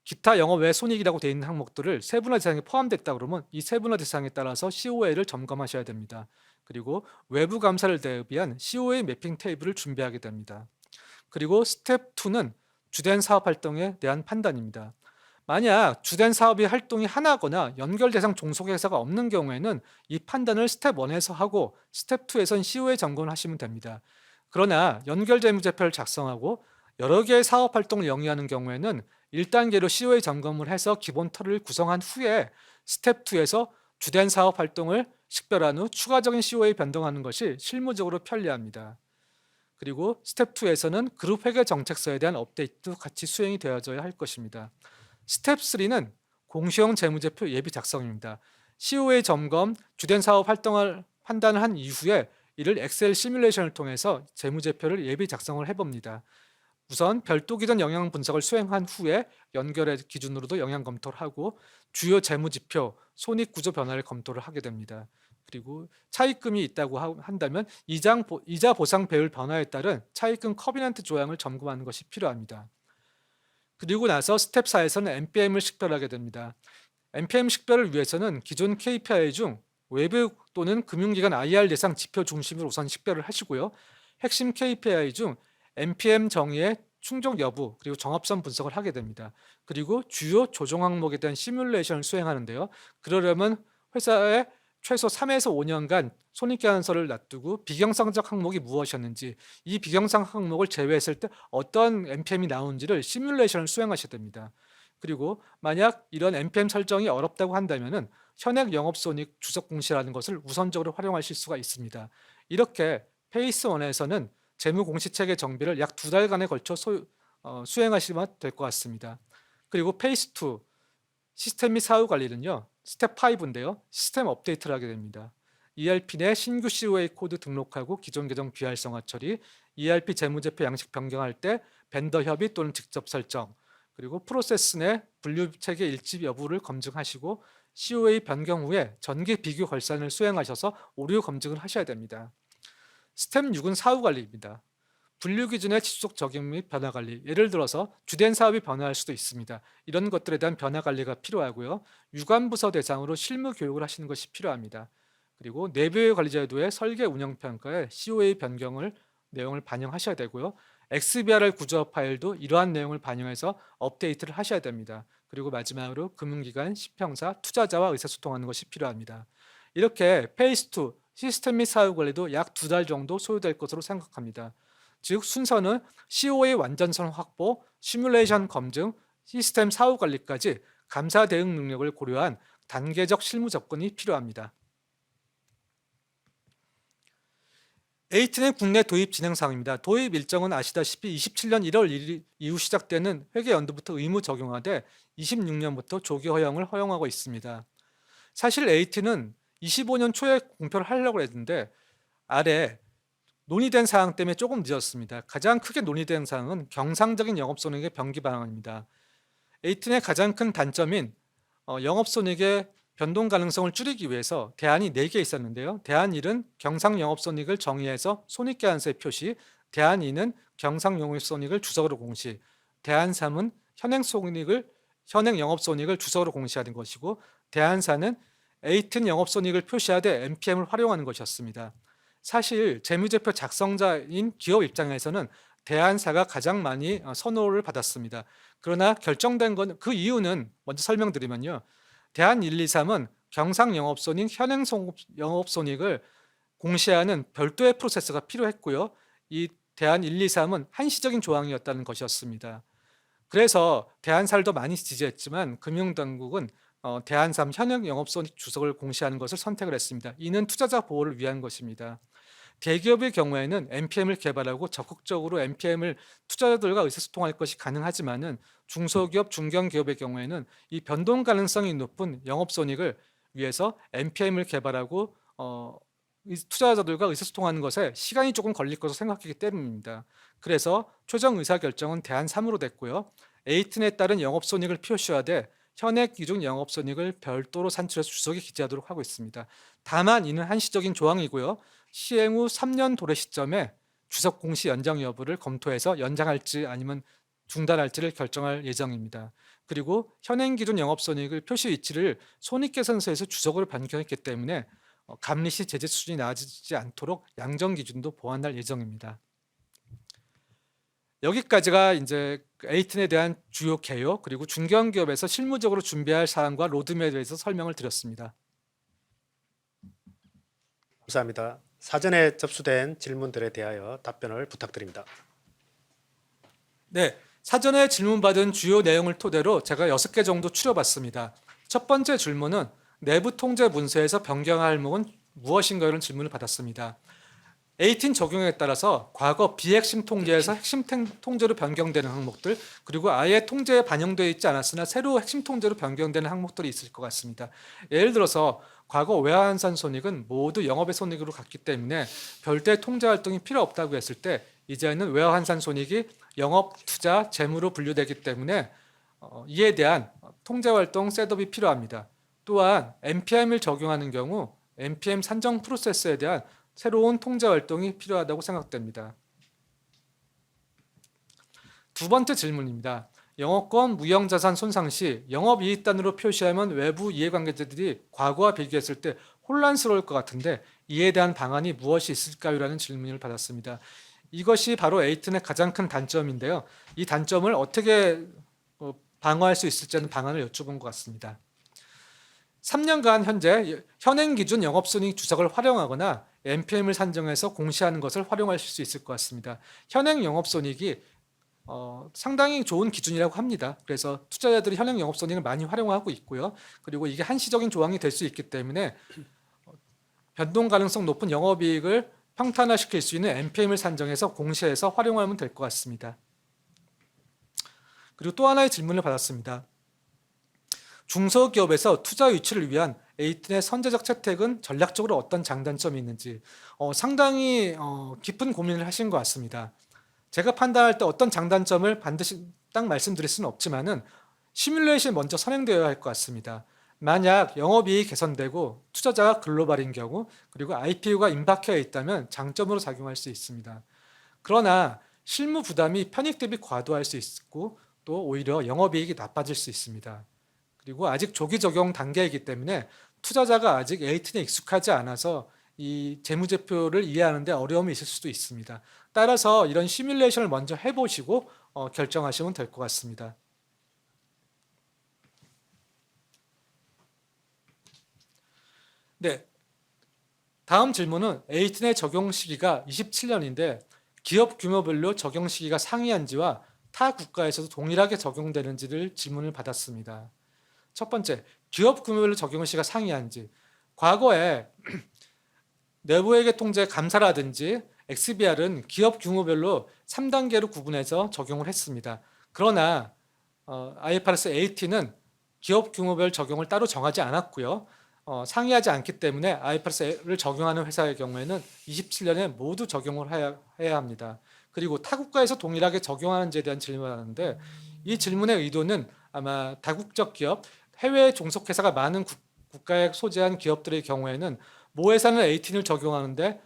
기타 영업 외 손익이라고 되어 있는 항목들을 세분화 대상에 포함됐다 그러면 이 세분화 대상에 따라서 COA를 점검하셔야 됩니다. 그리고 외부 감사를 대비한 COA 매핑 테이블을 준비하게 됩니다. 그리고 스텝 2는 주된 사업 활동에 대한 판단입니다. 만약 주된 사업의 활동이 하나거나 연결 대상 종속 회사가 없는 경우에는 이 판단을 스텝 1에서 하고 스텝 2에선 COA 점검을 하시면 됩니다. 그러나 연결 재무제표를 작성하고 여러 개의 사업 활동을 영위하는 경우에는 1단계로 COA 점검을 해서 기본 틀을 구성한 후에 스텝 2에서 주된 사업 활동을 식별한 후 추가적인 COA 변동하는 것이 실무적으로 편리합니다. 그리고 스텝 2에서는 그룹 회계 정책서에 대한 업데이트도 같이 수행이 되어져야 할 것입니다. 스텝 3는 공시형 재무제표 예비 작성입니다. COA 점검, 주된 사업 활동을 판단을 한 이후에 이를 엑셀 시뮬레이션을 통해서 재무제표를 예비 작성을 해봅니다. 우선 별도 기준 영향 분석을 수행한 후에 연결의 기준으로도 영향 검토를 하고 주요 재무지표, 손익구조 변화를 검토를 하게 됩니다. 그리고 차입금이 있다고 한다면 이자 보상 배율 변화에 따른 차입금 커비넌트 조항을 점검하는 것이 필요합니다. 그리고 나서 스텝 4에서는 NPM을 식별하게 됩니다. NPM 식별을 위해서는 기존 KPI 중 외부 또는 금융기관 IR 대상 지표 중심으로 우선 식별을 하시고요. 핵심 KPI 중 NPM 정의의 충족 여부 그리고 정합선 분석을 하게 됩니다. 그리고 주요 조정 항목에 대한 시뮬레이션을 수행하는데요. 그러려면 회사에 최소 3에서 5년간 손익계산서를 놔두고 비경상적 항목이 무엇이었는지 이 비경상 항목을 제외했을 때 어떤 NPM이 나오는지를 시뮬레이션을 수행하셔야 됩니다. 그리고 만약 이런 NPM 설정이 어렵다고 한다면 현액 영업손익 주석 공시라는 것을 우선적으로 활용하실 수가 있습니다. 이렇게 페이스 1에서는 재무 공시체계 정비를 약 2달간에 걸쳐 수행하시면 될 것 같습니다. 그리고 페이스 2 시스템 및 사후 관리는요. 스텝 5인데요. 시스템 업데이트를 하게 됩니다. ERP 내 신규 COA 코드 등록하고 기존 계정 비활성화 처리, ERP 재무제표 양식 변경할 때 벤더 협의 또는 직접 설정, 그리고 프로세스 내 분류 체계 일치 여부를 검증하시고 COA 변경 후에 전기 비교 결산을 수행하셔서 오류 검증을 하셔야 됩니다. 스텝 6은 사후 관리입니다. 분류 기준의 지속 적용 및 변화 관리. 예를 들어서 주된 사업이 변화할 수도 있습니다. 이런 것들에 대한 변화 관리가 필요하고요. 유관부서 대상으로 실무 교육을 하시는 것이 필요합니다. 그리고 내부의 관리제도의 설계 운영 평가에 COA 변경을 내용을 반영하셔야 되고요. XBRL 구조 파일도 이러한 내용을 반영해서 업데이트를 하셔야 됩니다. 그리고 마지막으로 금융기관, 시평사, 투자자와 의사소통하는 것이 필요합니다. 이렇게 페이스 2 시스템 및 사후 관리도 약 2달 정도 소요될 것으로 생각합니다. 즉 순서는 COA 완전성 확보, 시뮬레이션 검증, 시스템 사후 관리까지 감사 대응 능력을 고려한 단계적 실무 접근이 필요합니다. A10의 국내 도입 진행 사항입니다. 도입 일정은 아시다시피 27년 1월 1일 이후 시작되는 회계 연도부터 의무 적용하되 26년부터 조기 허용을 허용하고 있습니다. 사실 A10은 25년 초에 공표를 하려고 했는데 아래 논의된 사항 때문에 조금 늦었습니다. 가장 크게 논의된 사항은 경상적인 영업손익의 변기 방안입니다. A10의 가장 큰 단점인 영업손익의 변동 가능성을 줄이기 위해서 대안이 4개 있었는데요. 대안 1은 경상 영업손익을 정의해서 손익계산서에 표시, 대안 2는 경상 영업손익을 주석으로 공시, 대안 3은 현행 영업손익을 주석으로 공시하는 것이고, 대안 4는 A10 영업손익을 표시하되 NPM을 활용하는 것이었습니다. 사실 재무제표 작성자인 기업 입장에서는 대안사가 가장 많이 선호를 받았습니다. 그러나 결정된 건 그 이유는 먼저 설명드리면요. 대안 1, 2, 3은 경상 영업손익, 현행 영업손익을 공시하는 별도의 프로세스가 필요했고요. 이 대안 1, 2, 3은 한시적인 조항이었다는 것이었습니다. 그래서 대안사를 더 많이 지지했지만 금융당국은 대안 3 현행 영업손익 주석을 공시하는 것을 선택을 했습니다. 이는 투자자 보호를 위한 것입니다. 대기업의 경우에는 NPM을 개발하고 적극적으로 NPM을 투자자들과 의사소통할 것이 가능하지만은 중소기업, 중견기업의 경우에는 이 변동 가능성이 높은 영업손익을 위해서 NPM을 개발하고 투자자들과 의사소통하는 것에 시간이 조금 걸릴 것으로 생각하기 때문입니다. 그래서 최종 의사결정은 대안 3으로 됐고요. A10에 따른 영업손익을 표시하되 현행 기준 영업손익을 별도로 산출해서 주석에 기재하도록 하고 있습니다. 다만 이는 한시적인 조항이고요. 시행 후 3년 도래 시점에 주석 공시 연장 여부를 검토해서 연장할지 아니면 중단할지를 결정할 예정입니다. 그리고 현행 기준 영업손익을 표시 위치를 손익계산서에서 주석으로 변경했기 때문에 감리 시 제재 수준이 나아지지 않도록 양정 기준도 보완할 예정입니다. 여기까지가 이제 A10에 대한 주요 개요 그리고 중견기업에서 실무적으로 준비할 사항과 로드맵에 대해서 설명을 드렸습니다. 감사합니다. 사전에 접수된 질문들에 대하여 답변을 부탁드립니다. 네, 사전에 질문받은 주요 내용을 토대로 제가 6개 정도 추려봤습니다. 첫 번째 질문은 내부 통제 문서에서 변경할 항목은 무엇인가 이런 질문을 받았습니다. A10 적용에 따라서 과거 비핵심 통제에서 핵심 통제로 변경되는 항목들 그리고 아예 통제에 반영되어 있지 않았으나 새로 핵심 통제로 변경되는 항목들이 있을 것 같습니다. 예를 들어서 과거 외화환산 손익은 모두 영업의 손익으로 갔기 때문에 별도의 통제 활동이 필요 없다고 했을 때 이제는 외화환산 손익이 영업, 투자, 재무로 분류되기 때문에 이에 대한 통제 활동 셋업이 필요합니다. 또한 NPM을 적용하는 경우 NPM 산정 프로세스에 대한 새로운 통제 활동이 필요하다고 생각됩니다. 두 번째 질문입니다. 영업권 무형자산 손상 시 영업이익단으로 표시하면 외부 이해관계자들이 과거와 비교했을 때 혼란스러울 것 같은데 이에 대한 방안이 무엇이 있을까요? 라는 질문을 받았습니다. 이것이 바로 A10의 가장 큰 단점인데요. 이 단점을 어떻게 방어할 수 있을지는 방안을 여쭤본 것 같습니다. 3년간 현재 현행 기준 영업손익 주석을 활용하거나 NPM을 산정해서 공시하는 것을 활용하실 수 있을 것 같습니다. 현행 영업손익이 상당히 좋은 기준이라고 합니다. 그래서 투자자들이 현행 영업손익을 많이 활용하고 있고요. 그리고 이게 한시적인 조항이 될 수 있기 때문에 변동 가능성 높은 영업이익을 평탄화시킬 수 있는 NPM을 산정해서 공시해서 활용하면 될 것 같습니다. 그리고 또 하나의 질문을 받았습니다. 중소기업에서 투자 유치를 위한 A10의 선제적 채택은 전략적으로 어떤 장단점이 있는지 상당히 깊은 고민을 하신 것 같습니다. 제가 판단할 때 어떤 장단점을 반드시 딱 말씀드릴 수는 없지만은 시뮬레이션이 먼저 선행되어야 할 것 같습니다. 만약 영업이익이 개선되고 투자자가 글로벌인 경우 그리고 IPO가 임박해 있다면 장점으로 작용할 수 있습니다. 그러나 실무 부담이 편익 대비 과도할 수 있고 또 오히려 영업이익이 나빠질 수 있습니다. 그리고 아직 조기 적용 단계이기 때문에 투자자가 아직 A10에 익숙하지 않아서 이 재무제표를 이해하는 데 어려움이 있을 수도 있습니다. 따라서 이런 시뮬레이션을 먼저 해보시고 결정하시면 될 것 같습니다. 네, 다음 질문은 A10의 적용 시기가 27년인데 기업 규모별로 적용 시기가 상이한지와 타 국가에서도 동일하게 적용되는지를 질문을 받았습니다. 첫 번째, 기업 규모별로 적용 시가 상이한지, 과거에 내부회계 통제 감사라든지 XBR은 기업 규모별로 3단계로 구분해서 적용을 했습니다. 그러나 IFRS 18은 기업 규모별 적용을 따로 정하지 않았고요. 상이하지 않기 때문에 IFRS를 적용하는 회사의 경우에는 27년에 모두 적용을 해야 합니다. 그리고 타국가에서 동일하게 적용하는지에 대한 질문을 하는데, 이 질문의 의도는 아마 다국적 기업, 해외 종속회사가 많은 국가에 소재한 기업들의 경우에는 모회사는 18을 적용하는데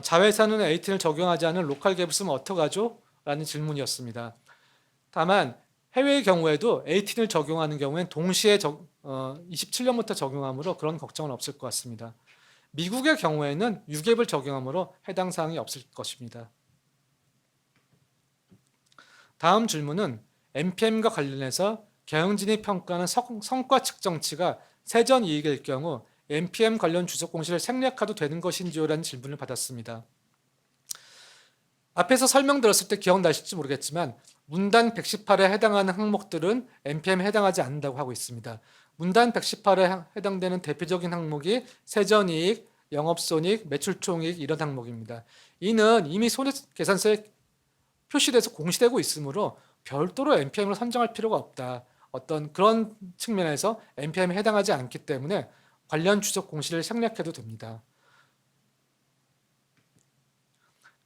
자회사는 18을 적용하지 않은 로컬 갭을 쓰면 어떡하죠? 라는 질문이었습니다. 다만 해외의 경우에도 18을 적용하는 경우엔 동시에 27년부터 적용하므로 그런 걱정은 없을 것 같습니다. 미국의 경우에는 유갭을 적용하므로 해당 사항이 없을 것입니다. 다음 질문은 MPM과 관련해서 경영진이 평가하는 성과 측정치가 세전 이익일 경우 MPM 관련 주석 공시를 생략해도 되는 것인지요? 라는 질문을 받았습니다. 앞에서 설명드렸을 때 기억나실지 모르겠지만 문단 118에 해당하는 항목들은 MPM에 해당하지 않는다고 하고 있습니다. 문단 118에 해당되는 대표적인 항목이 세전이익, 영업손익, 매출총익 이런 항목입니다. 이는 이미 손해계산서에 표시돼서 공시되고 있으므로 별도로 MPM을 선정할 필요가 없다. 어떤 그런 측면에서 MPM에 해당하지 않기 때문에 관련 주석 공시를 생략해도 됩니다.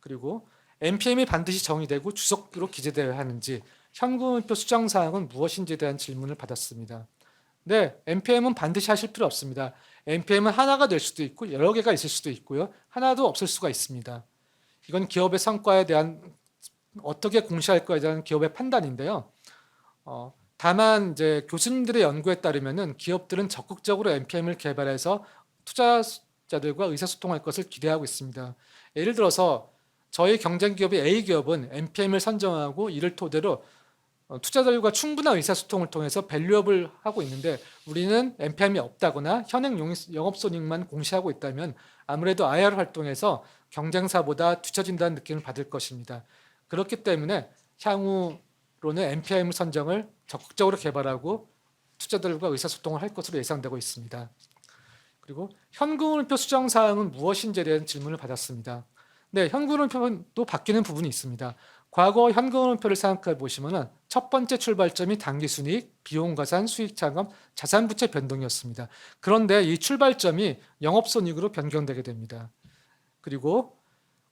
그리고 MPM이 반드시 정의되고 주석으로 기재되어야 하는지, 현금음표 수정사항은 무엇인지에 대한 질문을 받았습니다. 네, MPM은 반드시 하실 필요 없습니다. MPM은 하나가 될 수도 있고 여러 개가 있을 수도 있고요. 하나도 없을 수가 있습니다. 이건 기업의 성과에 대한 어떻게 공시할 거에 대한 기업의 판단인데요. 다만 이제 교수님들의 연구에 따르면은 기업들은 적극적으로 MPM을 개발해서 투자자들과 의사소통할 것을 기대하고 있습니다. 예를 들어서 저희 경쟁 기업의 A 기업은 MPM을 선정하고 이를 토대로 투자자들과 충분한 의사소통을 통해서 밸류업을 하고 있는데, 우리는 MPM이 없다거나 현행 영업손익만 공시하고 있다면 아무래도 IR 활동에서 경쟁사보다 뒤처진다는 느낌을 받을 것입니다. 그렇기 때문에 향후로는 MPM 선정을 적극적으로 개발하고 투자자들과 의사소통을 할 것으로 예상되고 있습니다. 그리고 현금흐름표 수정 사항은 무엇인지에 대한 질문을 받았습니다. 네, 현금흐름표도 바뀌는 부분이 있습니다. 과거 현금흐름표를 생각해 보시면 첫 번째 출발점이 당기순이익, 비용가산, 수익차감, 자산부채 변동이었습니다. 그런데 이 출발점이 영업손익으로 변경되게 됩니다. 그리고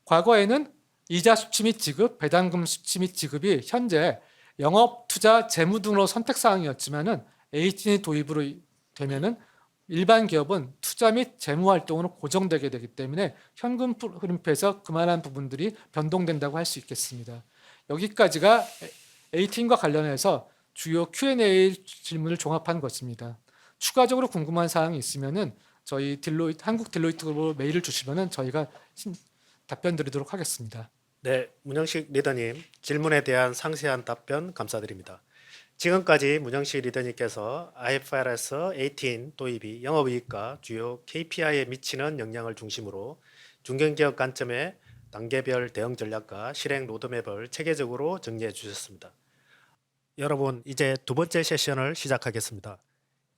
과거에는 이자 수치 및 지급, 배당금 수치 및 지급이 현재 영업, 투자, 재무 등으로 선택사항이었지만은 H&E 도입으로 되면은 일반 기업은 투자 및 재무 활동으로 고정되게 되기 때문에 현금 흐름표에서 그만한 부분들이 변동된다고 할 수 있겠습니다. 여기까지가 A팀과 관련해서 주요 Q&A 질문을 종합한 것입니다. 추가적으로 궁금한 사항이 있으면은 저희 한국 딜로이트 그룹으로 메일을 주시면은 저희가 답변 드리도록 하겠습니다. 네, 문영식 리더님 질문에 대한 상세한 답변 감사드립니다. 지금까지 문영식 리더님께서 IFRS 18 도입이 영업이익과 주요 KPI에 미치는 영향을 중심으로 중견기업 관점의 단계별 대응 전략과 실행 로드맵을 체계적으로 정리해 주셨습니다. 여러분, 이제 두 번째 세션을 시작하겠습니다.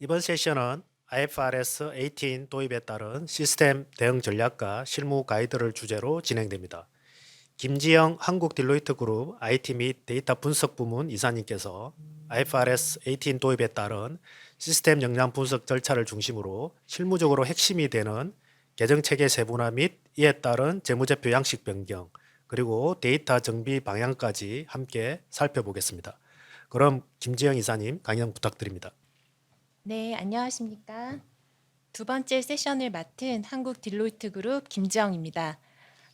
이번 세션은 IFRS 18 도입에 따른 시스템 대응 전략과 실무 가이드를 주제로 진행됩니다. 김지영 한국 딜로이트 그룹 IT 및 데이터 분석 부문 이사님께서 IFRS 18 도입에 따른 시스템 역량 분석 절차를 중심으로 실무적으로 핵심이 되는 계정체계 세분화 및 이에 따른 재무제표 양식 변경, 그리고 데이터 정비 방향까지 함께 살펴보겠습니다. 그럼 김지영 이사님 강연 부탁드립니다. 네, 안녕하십니까. 두 번째 세션을 맡은 한국 딜로이트 그룹 김지영입니다.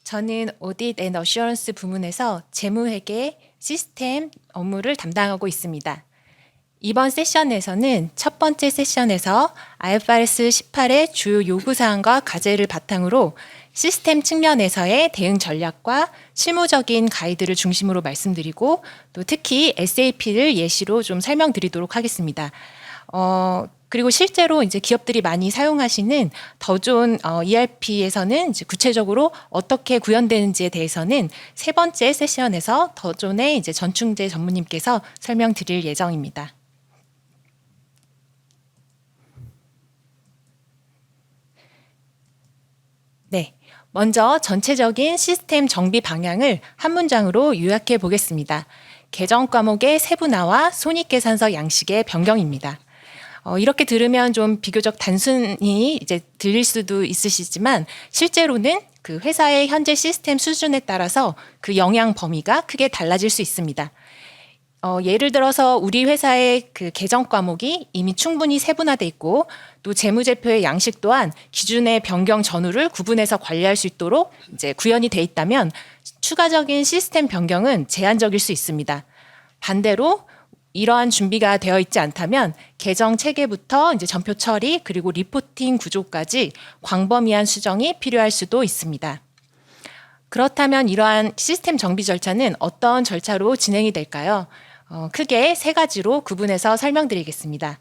저는 오디트 앤 어슈어런스 부문에서 재무회계 시스템 업무를 담당하고 있습니다. 이번 세션에서는 첫 번째 세션에서 IFRS 18의 주요 요구사항과 과제를 바탕으로 시스템 측면에서의 대응 전략과 실무적인 가이드를 중심으로 말씀드리고, 또 특히 SAP를 예시로 좀 설명드리도록 하겠습니다. 그리고 실제로 이제 기업들이 많이 사용하시는 더존 ERP에서는 이제 구체적으로 어떻게 구현되는지에 대해서는 세 번째 세션에서 더존의 이제 전충재 전무님께서 설명드릴 예정입니다. 네. 먼저 전체적인 시스템 정비 방향을 한 문장으로 요약해 보겠습니다. 계정 과목의 세분화와 손익계산서 양식의 변경입니다. 이렇게 들으면 좀 비교적 단순히 이제 들릴 수도 있으시지만 실제로는 그 회사의 현재 시스템 수준에 따라서 그 영향 범위가 크게 달라질 수 있습니다. 예를 들어서 우리 회사의 그 계정 과목이 이미 충분히 세분화돼 있고 또 재무제표의 양식 또한 기준의 변경 전후를 구분해서 관리할 수 있도록 이제 구현이 돼 있다면 추가적인 시스템 변경은 제한적일 수 있습니다. 반대로 이러한 준비가 되어 있지 않다면 계정 체계부터 이제 전표 처리 그리고 리포팅 구조까지 광범위한 수정이 필요할 수도 있습니다. 그렇다면 이러한 시스템 정비 절차는 어떤 절차로 진행이 될까요? 크게 세 가지로 구분해서 설명드리겠습니다.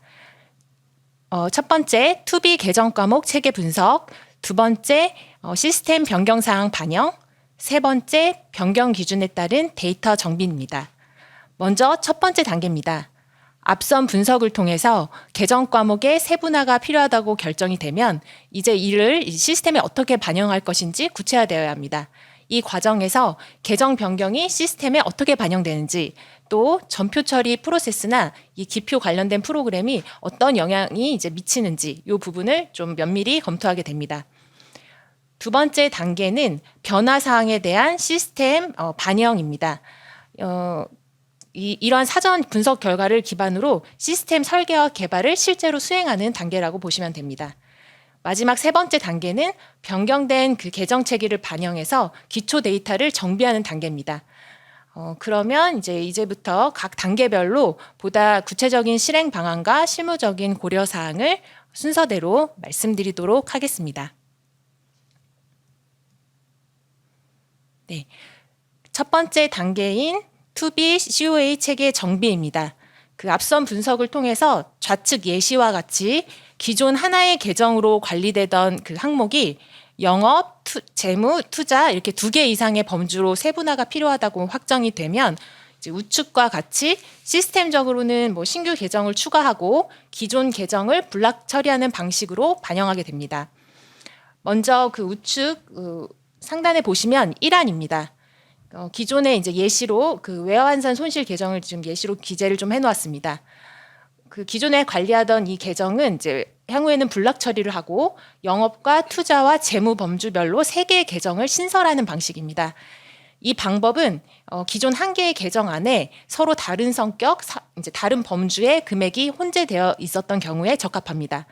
첫 번째, 투비 계정 과목 체계 분석, 두 번째, 시스템 변경 사항 반영, 세 번째, 변경 기준에 따른 데이터 정비입니다. 먼저 첫 번째 단계입니다. 앞선 분석을 통해서 계정 과목의 세분화가 필요하다고 결정이 되면 이제 이를 시스템에 어떻게 반영할 것인지 구체화되어야 합니다. 이 과정에서 계정 변경이 시스템에 어떻게 반영되는지 또 전표 처리 프로세스나 이 기표 관련된 프로그램이 어떤 영향이 이제 미치는지 이 부분을 좀 면밀히 검토하게 됩니다. 두 번째 단계는 변화 사항에 대한 시스템 반영입니다. 이러한 사전 분석 결과를 기반으로 시스템 설계와 개발을 실제로 수행하는 단계라고 보시면 됩니다. 마지막 세 번째 단계는 변경된 그 계정 체계를 반영해서 기초 데이터를 정비하는 단계입니다. 그러면 이제부터 각 단계별로 보다 구체적인 실행 방안과 실무적인 고려 사항을 순서대로 말씀드리도록 하겠습니다. 네. 첫 번째 단계인 투비 COA 체계 정비입니다. 그 앞선 분석을 통해서 좌측 예시와 같이 기존 하나의 계정으로 관리되던 그 항목이 영업, 재무, 투자 이렇게 2개 이상의 범주로 세분화가 필요하다고 확정이 되면 이제 우측과 같이 시스템적으로는 뭐 신규 계정을 추가하고 기존 계정을 블락 처리하는 방식으로 반영하게 됩니다. 먼저 그 우측 상단에 보시면 1안입니다. 기존의 이제 예시로 그 외화환산 손실 계정을 지금 예시로 기재를 좀 해놓았습니다. 그 기존에 관리하던 이 계정은 이제 향후에는 블락 처리를 하고 영업과 투자와 재무 범주별로 3개의 계정을 신설하는 방식입니다. 이 방법은 기존 한 개의 계정 안에 서로 다른 성격, 이제 다른 범주의 금액이 혼재되어 있었던 경우에 적합합니다.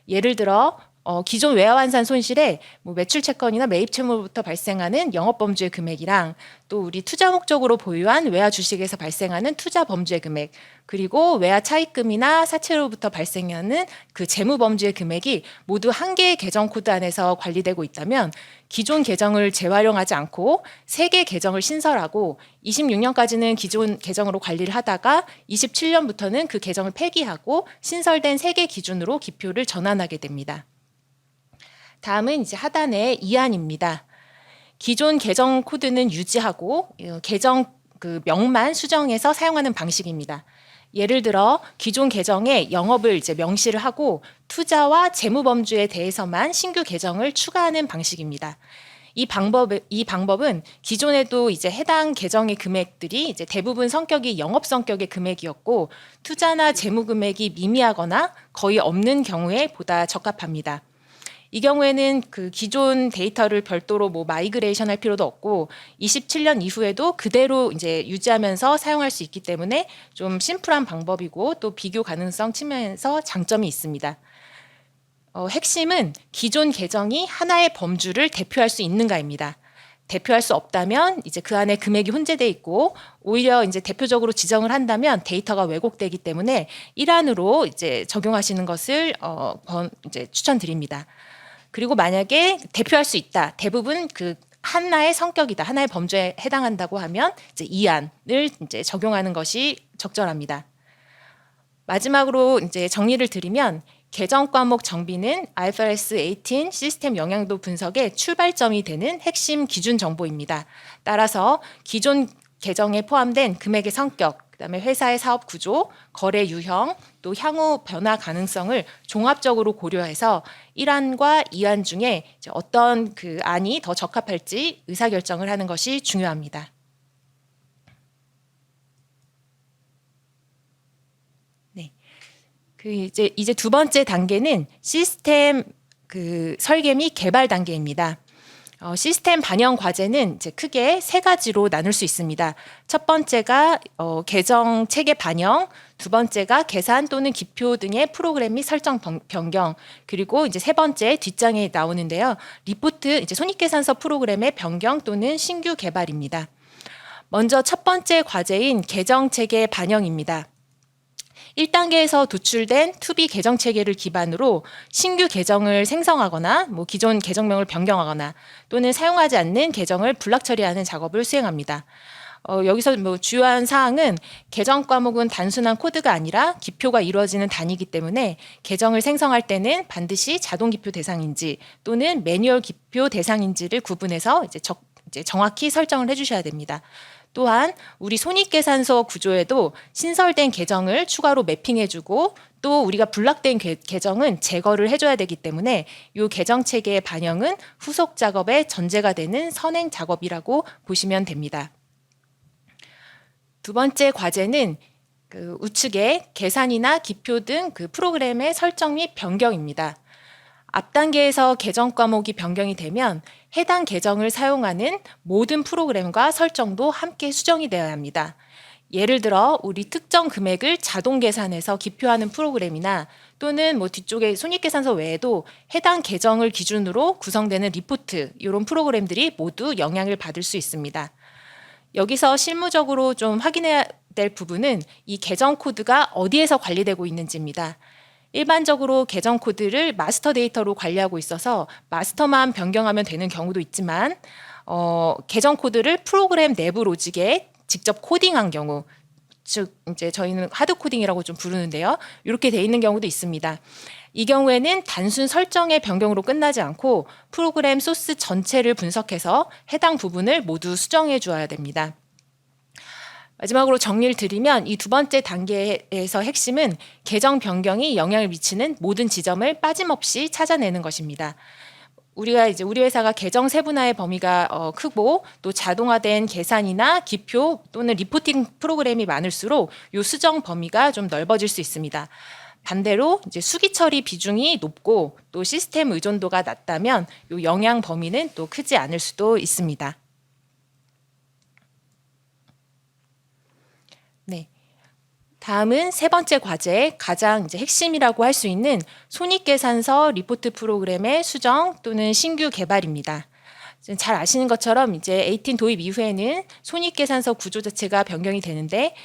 예를 들어 기존 외화환산 손실에 뭐 매출 채권이나 매입 채무로부터 발생하는 영업 범주의 금액이랑 또 우리 투자 목적으로 보유한 외화 주식에서 발생하는 투자 범주의 금액 그리고 외화 차입금이나 사채로부터 발생하는 그 재무 범주의 금액이 모두 한 개의 계정 코드 안에서 관리되고 있다면 기존 계정을 재활용하지 않고 3개 계정을 신설하고 26년까지는 기존 계정으로 관리를 하다가 27년부터는 그 계정을 폐기하고 신설된 3개 기준으로 기표를 전환하게 됩니다. 다음은 이제 하단의 2안입니다. 기존 계정 코드는 유지하고 계정 그 명만 수정해서 사용하는 방식입니다. 예를 들어 기존 계정에 영업을 이제 명시를 하고 투자와 재무 범주에 대해서만 신규 계정을 추가하는 방식입니다. 이 방법은 기존에도 이제 해당 계정의 금액들이 이제 대부분 성격이 영업 성격의 금액이었고 투자나 재무 금액이 미미하거나 거의 없는 경우에 보다 적합합니다. 이 경우에는 그 기존 데이터를 별도로 뭐 마이그레이션 할 필요도 없고 27년 이후에도 그대로 이제 유지하면서 사용할 수 있기 때문에 좀 심플한 방법이고 또 비교 가능성 측면에서 장점이 있습니다. 핵심은 기존 계정이 하나의 범주를 대표할 수 있는가입니다. 대표할 수 없다면 이제 그 안에 금액이 혼재돼 있고 오히려 이제 대표적으로 지정을 한다면 데이터가 왜곡되기 때문에 1안으로 이제 적용하시는 것을 이제 추천드립니다. 그리고 만약에 대표할 수 있다. 대부분 그 하나의 성격이다. 하나의 범주에 해당한다고 하면 이제 2안을 이제 적용하는 것이 적절합니다. 마지막으로 이제 정리를 드리면 계정 과목 정비는 IFRS 18 시스템 영향도 분석의 출발점이 되는 핵심 기준 정보입니다. 따라서 기존 계정에 포함된 금액의 성격, 그다음에 회사의 사업 구조, 거래 유형, 또 향후 변화 가능성을 종합적으로 고려해서 1안과 2안 중에 이제 어떤 그 안이 더 적합할지 의사결정을 하는 것이 중요합니다. 네. 그 이제 두 번째 단계는 시스템 그 설계 및 개발 단계입니다. 시스템 반영 과제는 이제 크게 세 가지로 나눌 수 있습니다. 첫 번째가 계정 체계 반영, 두 번째가 계산 또는 기표 등의 프로그램 및 설정 변경, 그리고 이제 세 번째 뒷장에 나오는데요. 리포트 이제 손익계산서 프로그램의 변경 또는 신규 개발입니다. 먼저 첫 번째 과제인 계정 체계 반영입니다. 1단계에서 도출된 투비 계정 체계를 기반으로 신규 계정을 생성하거나 기존 계정명을 변경하거나 또는 사용하지 않는 계정을 블락 처리하는 작업을 수행합니다. 여기서 주요한 사항은 계정 과목은 단순한 코드가 아니라 기표가 이루어지는 단위이기 때문에 계정을 생성할 때는 반드시 자동 기표 대상인지 또는 매뉴얼 기표 대상인지를 구분해서 이제 정확히 설정을 해주셔야 됩니다. 또한 우리 손익계산서 구조에도 신설된 계정을 추가로 매핑해주고 또 우리가 블락된 계정은 제거를 해줘야 되기 때문에 이 계정 체계의 반영은 후속 작업의 전제가 되는 선행 작업이라고 보시면 됩니다. 두 번째 과제는 그 우측의 계산이나 기표 등 그 프로그램의 설정 및 변경입니다. 앞 단계에서 계정 과목이 변경이 되면 해당 계정을 사용하는 모든 프로그램과 설정도 함께 수정이 되어야 합니다. 예를 들어 우리 특정 금액을 자동 계산해서 기표하는 프로그램이나 또는 뒤쪽에 손익계산서 외에도 해당 계정을 기준으로 구성되는 리포트 이런 프로그램들이 모두 영향을 받을 수 있습니다. 여기서 실무적으로 좀 확인해야 될 부분은 이 계정 코드가 어디에서 관리되고 있는지입니다. 일반적으로 계정 코드를 마스터 데이터로 관리하고 있어서 마스터만 변경하면 되는 경우도 있지만 계정 코드를 프로그램 내부 로직에 직접 코딩한 경우, 즉 이제 저희는 하드 코딩이라고 좀 부르는데요. 이렇게 돼 있는 경우도 있습니다. 이 경우에는 단순 설정의 변경으로 끝나지 않고 프로그램 소스 전체를 분석해서 해당 부분을 모두 수정해 주어야 됩니다. 마지막으로 정리를 드리면 이 두 번째 단계에서 핵심은 계정 변경이 영향을 미치는 모든 지점을 빠짐없이 찾아내는 것입니다. 우리 회사가 계정 세분화의 범위가 크고 또 자동화된 계산이나 기표 또는 리포팅 프로그램이 많을수록 이 수정 범위가 좀 넓어질 수 있습니다. 반대로 이제 수기 처리 비중이 높고 또 시스템 의존도가 낮다면 이 영향 범위는 또 크지 않을 수도 있습니다. 네. 다음은 세 번째 과제의 가장 이제 핵심이라고 할 수 있는 손익계산서 리포트 프로그램의 수정 또는 신규 개발입니다. 잘 아시는 것처럼 이제 18 도입 이후에는 손익계산서 구조 자체가 변경이 되는데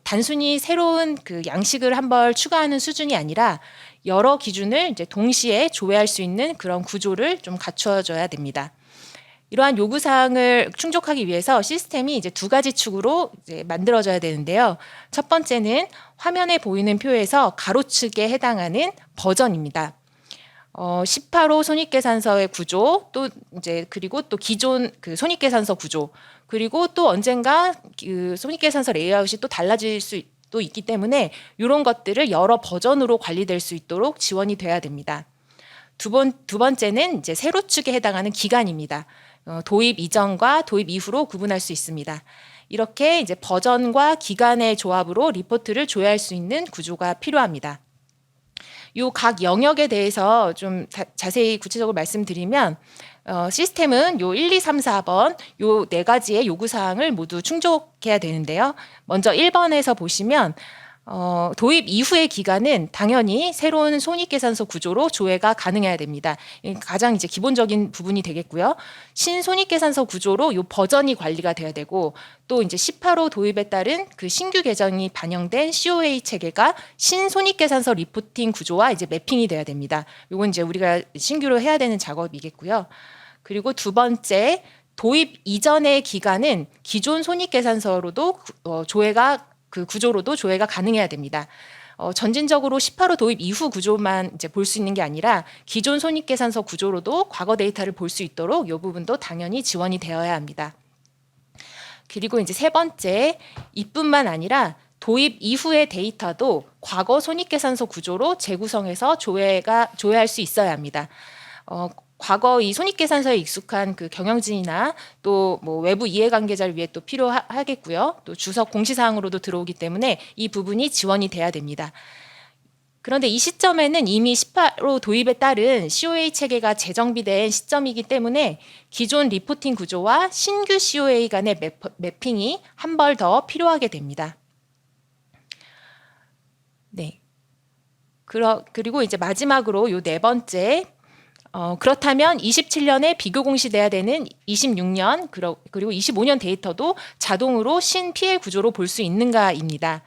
단순히 새로운 그 양식을 한 벌 추가하는 수준이 아니라 여러 기준을 이제 동시에 조회할 수 있는 그런 구조를 좀 갖추어줘야 됩니다. 이러한 요구 사항을 충족하기 위해서 시스템이 이제 두 가지 축으로 이제 만들어져야 되는데요. 첫 번째는 화면에 보이는 표에서 가로축에 해당하는 버전입니다. 18호 손익계산서의 구조, 또 이제 그리고 또 기존 그 손익계산서 구조, 그리고 또 언젠가 그 손익계산서 레이아웃이 또 달라질 수도 있기 때문에 이런 것들을 여러 버전으로 관리될 수 있도록 지원이 돼야 됩니다. 두 번째는 이제 세로축에 해당하는 기간입니다. 도입 이전과 도입 이후로 구분할 수 있습니다. 이렇게 이제 버전과 기간의 조합으로 리포트를 조회할 수 있는 구조가 필요합니다. 요 각 영역에 대해서 좀 자세히 구체적으로 말씀드리면 시스템은 요 1, 2, 3, 4번 요 네 가지의 요구 사항을 모두 충족해야 되는데요. 먼저 1번에서 보시면 도입 이후의 기간은 당연히 새로운 손익계산서 구조로 조회가 가능해야 됩니다. 가장 이제 기본적인 부분이 되겠고요. 신손익계산서 구조로 이 버전이 관리가 돼야 되고 또 이제 18호 도입에 따른 그 신규 계정이 반영된 COA 체계가 신손익계산서 리포팅 구조와 이제 매핑이 돼야 됩니다. 이건 이제 우리가 신규로 해야 되는 작업이겠고요. 그리고 두 번째 도입 이전의 기간은 기존 손익계산서로도 조회가 그 구조로도 조회가 가능해야 됩니다. 전진적으로 18호 도입 이후 구조만 이제 볼 수 있는 게 아니라 기존 손익계산서 구조로도 과거 데이터를 볼 수 있도록 이 부분도 당연히 지원이 되어야 합니다. 그리고 이제 세 번째, 이뿐만 아니라 도입 이후의 데이터도 과거 손익계산서 구조로 재구성해서 조회할 수 있어야 합니다. 과거 이 손익계산서에 익숙한 그 경영진이나 또 뭐 외부 이해관계자를 위해 또 필요하겠고요. 또 주석 공시사항으로도 들어오기 때문에 이 부분이 지원이 돼야 됩니다. 그런데 이 시점에는 이미 18호 도입에 따른 COA 체계가 재정비된 시점이기 때문에 기존 리포팅 구조와 신규 COA 간의 매핑이 한 벌 더 필요하게 됩니다. 네. 그리고 이제 마지막으로 요 네 번째, 그렇다면 27년에 비교 공시돼야 되는 26년 그리고 25년 데이터도 자동으로 신 PL 구조로 볼 수 있는가입니다.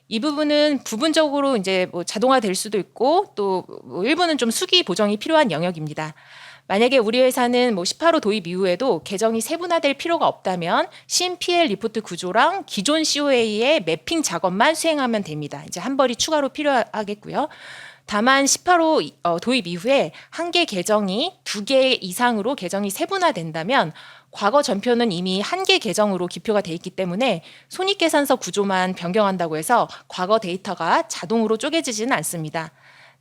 이 부분은 부분적으로 이제 뭐 자동화될 수도 있고 또 뭐 일부는 좀 수기 보정이 필요한 영역입니다. 만약에 우리 회사는 뭐 18호 도입 이후에도 계정이 세분화될 필요가 없다면 신 PL 리포트 구조랑 기존 COA의 매핑 작업만 수행하면 됩니다. 이제 한 벌이 추가로 필요하겠고요. 다만 18호 도입 이후에 한 개 계정이 두 개 이상으로 계정이 세분화된다면 과거 전표는 이미 한 개 계정으로 기표가 돼 있기 때문에 손익계산서 구조만 변경한다고 해서 과거 데이터가 자동으로 쪼개지지는 않습니다.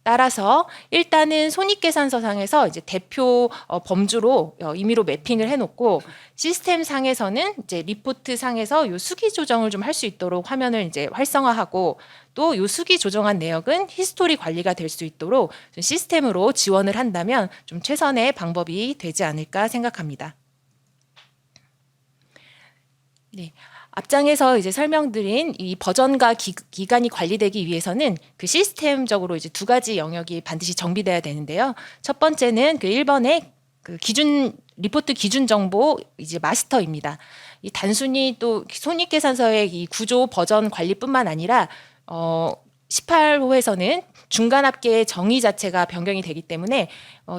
따라서 일단은 손익계산서상에서 이제 대표 범주로 임의로 매핑을 해놓고 시스템 상에서는 이제 리포트 상에서 요 수기 조정을 좀 할 수 있도록 화면을 이제 활성화하고 또 요 수기 조정한 내역은 히스토리 관리가 될 수 있도록 시스템으로 지원을 한다면 좀 최선의 방법이 되지 않을까 생각합니다. 네. 앞장에서 이제 설명드린 이 버전과 기간이 관리되기 위해서는 그 시스템적으로 이제 두 가지 영역이 반드시 정비돼야 되는데요. 첫 번째는 그 1번의 그 리포트 기준 정보 이제 마스터입니다. 이 단순히 또 손익계산서의 이 구조 버전 관리뿐만 아니라 18호에서는 중간합계 정의 자체가 변경이 되기 때문에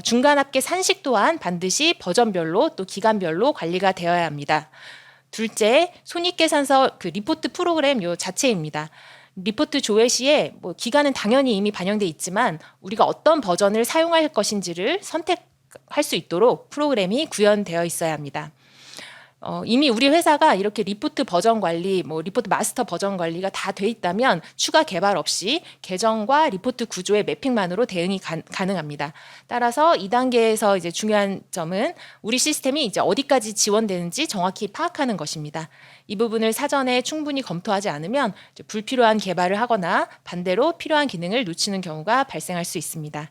중간합계 산식 또한 반드시 버전별로 또 기간별로 관리가 되어야 합니다. 둘째, 손익계산서 그 리포트 프로그램 요 자체입니다. 리포트 조회 시에 뭐 기간은 당연히 이미 반영돼 있지만 우리가 어떤 버전을 사용할 것인지를 선택할 수 있도록 프로그램이 구현되어 있어야 합니다. 이미 우리 회사가 이렇게 리포트 버전 관리, 뭐 리포트 마스터 버전 관리가 다 돼 있다면 추가 개발 없이 계정과 리포트 구조의 매핑만으로 대응이 가능합니다. 따라서 2단계에서 이제 중요한 점은 우리 시스템이 이제 어디까지 지원되는지 정확히 파악하는 것입니다. 이 부분을 사전에 충분히 검토하지 않으면 이제 불필요한 개발을 하거나 반대로 필요한 기능을 놓치는 경우가 발생할 수 있습니다.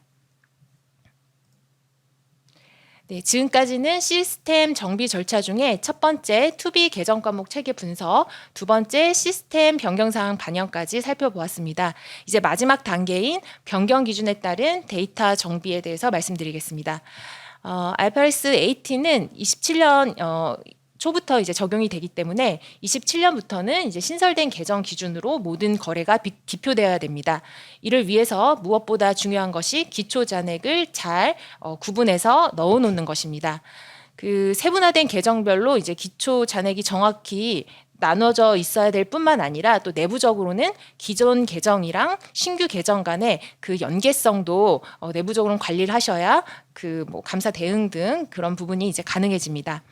네, 지금까지는 시스템 정비 절차 중에 첫 번째 투비 계정 과목 체계 분석, 두 번째 시스템 변경사항 반영까지 살펴보았습니다. 이제 마지막 단계인 변경 기준에 따른 데이터 정비에 대해서 말씀드리겠습니다. IFRS 18은 27년 초부터 이제 적용이 되기 때문에 27년부터는 이제 신설된 계정 기준으로 모든 거래가 기표되어야 됩니다. 이를 위해서 무엇보다 중요한 것이 기초 잔액을 잘 구분해서 넣어놓는 것입니다. 그 세분화된 계정별로 이제 기초 잔액이 정확히 나눠져 있어야 될 뿐만 아니라 또 내부적으로는 기존 계정이랑 신규 계정 간의 그 연계성도 내부적으로는 관리를 하셔야 그 뭐 감사 대응 등 그런 부분이 이제 가능해집니다.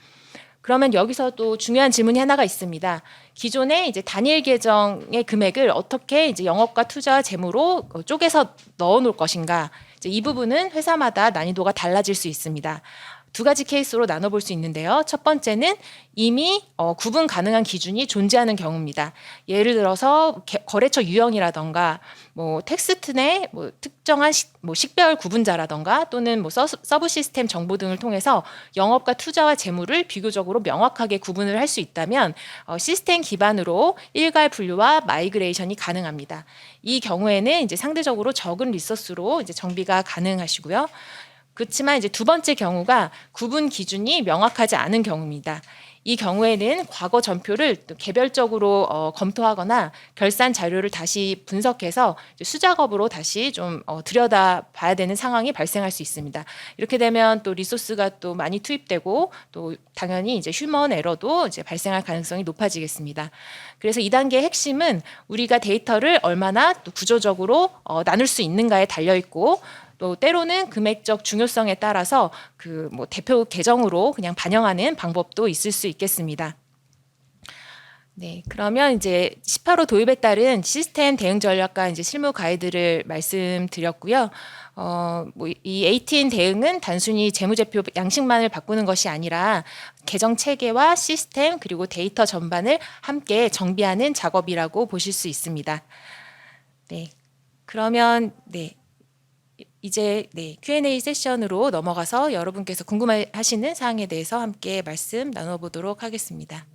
그러면 여기서 또 중요한 질문이 하나가 있습니다. 기존에 이제 단일 계정의 금액을 어떻게 이제 영업과 투자 재무로 쪼개서 넣어 놓을 것인가? 이제 이 부분은 회사마다 난이도가 달라질 수 있습니다. 두 가지 케이스로 나눠볼 수 있는데요. 첫 번째는 이미 구분 가능한 기준이 존재하는 경우입니다. 예를 들어서 거래처 유형이라던가 뭐 텍스트 내 뭐 특정한 식별 구분자라던가 또는 뭐 서브 시스템 정보 등을 통해서 영업과 투자와 재무를 비교적으로 명확하게 구분을 할 수 있다면 시스템 기반으로 일괄 분류와 마이그레이션이 가능합니다. 이 경우에는 이제 상대적으로 적은 리소스로 이제 정비가 가능하시고요. 그렇지만 이제 두 번째 경우가 구분 기준이 명확하지 않은 경우입니다. 이 경우에는 과거 전표를 또 개별적으로 검토하거나 결산 자료를 다시 분석해서 수작업으로 다시 좀 들여다봐야 되는 상황이 발생할 수 있습니다. 이렇게 되면 또 리소스가 또 많이 투입되고 또 당연히 이제 휴먼 에러도 이제 발생할 가능성이 높아지겠습니다. 그래서 2단계 핵심은 우리가 데이터를 얼마나 또 구조적으로 나눌 수 있는가에 달려 있고 또 때로는 금액적 중요성에 따라서 그 뭐 대표 계정으로 그냥 반영하는 방법도 있을 수 있겠습니다. 네, 그러면 이제 18호 도입에 따른 시스템 대응 전략과 이제 실무 가이드를 말씀드렸고요. 뭐 이 18 대응은 단순히 재무제표 양식만을 바꾸는 것이 아니라 계정 체계와 시스템 그리고 데이터 전반을 함께 정비하는 작업이라고 보실 수 있습니다. 네, 그러면 이제 Q&A 세션으로 넘어가서 여러분께서 궁금하시는 사항에 대해서 함께 말씀 나눠보도록 하겠습니다.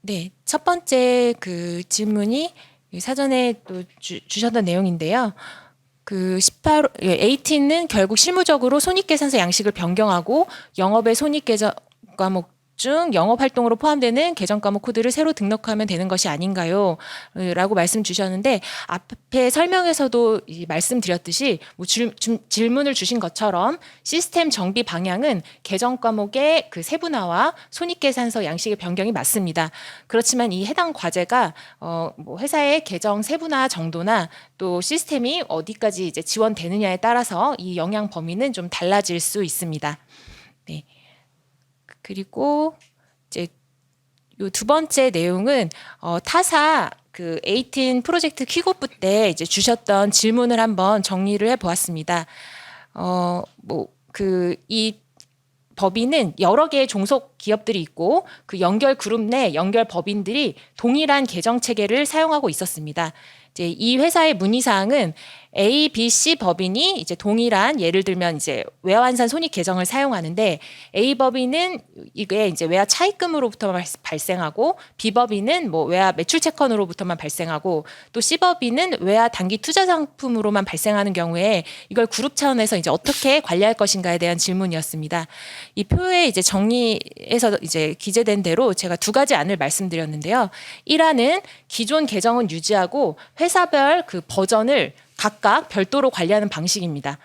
네, 첫 번째 그 질문이 사전에 또 주셨던 내용인데요. 그 18는 결국 실무적으로 손익계산서 양식을 변경하고 영업의 손익계정 과목 중 영업 활동으로 포함되는 계정 과목 코드를 새로 등록하면 되는 것이 아닌가요? 라고 말씀 주셨는데 앞에 설명에서도 말씀드렸듯이 뭐 질문을 주신 것처럼 시스템 정비 방향은 계정 과목의 그 세분화와 손익계산서 양식의 변경이 맞습니다. 그렇지만 이 해당 과제가 뭐 회사의 계정 세분화 정도나 또 시스템이 어디까지 이제 지원되느냐에 따라서 이 영향 범위는 좀 달라질 수 있습니다. 네. 그리고 이제 요 두 번째 내용은 타사 그 18 프로젝트 킥오프 때 이제 주셨던 질문을 한번 정리를 해 보았습니다. 뭐 그 이 법인은 여러 개의 종속 기업들이 있고 그 연결 그룹 내 연결 법인들이 동일한 계정 체계를 사용하고 있었습니다. 이제 이 회사의 문의사항은 A, B, C 법인이 이제 동일한 예를 들면 이제 외화환산 손익 계정을 사용하는데 A 법인은 이게 이제 외화 차입금으로부터만 발생하고 B 법인은 뭐 외화 매출 채권으로부터만 발생하고 또 C 법인은 외화 단기 투자 상품으로만 발생하는 경우에 이걸 그룹 차원에서 이제 어떻게 관리할 것인가에 대한 질문이었습니다. 이 표에 이제 정리해서 이제 기재된 대로 제가 두 가지 안을 말씀드렸는데요. 1안은 기존 계정은 유지하고 회사별 그 버전을 각각 별도로 관리하는 방식입니다.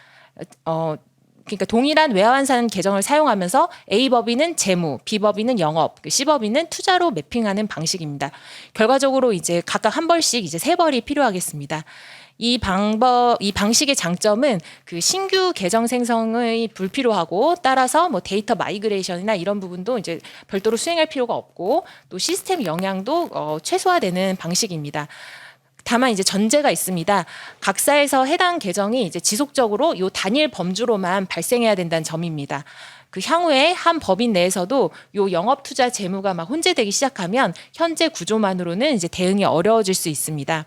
그러니까 동일한 외화환산 계정을 사용하면서 A 법인은 재무, B 법인은 영업, C 법인은 투자로 매핑하는 방식입니다. 결과적으로 이제 각각 한 벌씩 이제 세 벌이 필요하겠습니다. 이 방식의 장점은 그 신규 계정 생성이 불필요하고 따라서 뭐 데이터 마이그레이션이나 이런 부분도 이제 별도로 수행할 필요가 없고 또 시스템 영향도 최소화되는 방식입니다. 다만 이제 전제가 있습니다. 각사에서 해당 계정이 이제 지속적으로 요 단일 범주로만 발생해야 된다는 점입니다. 그 향후에 한 법인 내에서도 요 영업 투자 재무가 막 혼재되기 시작하면 현재 구조만으로는 이제 대응이 어려워질 수 있습니다.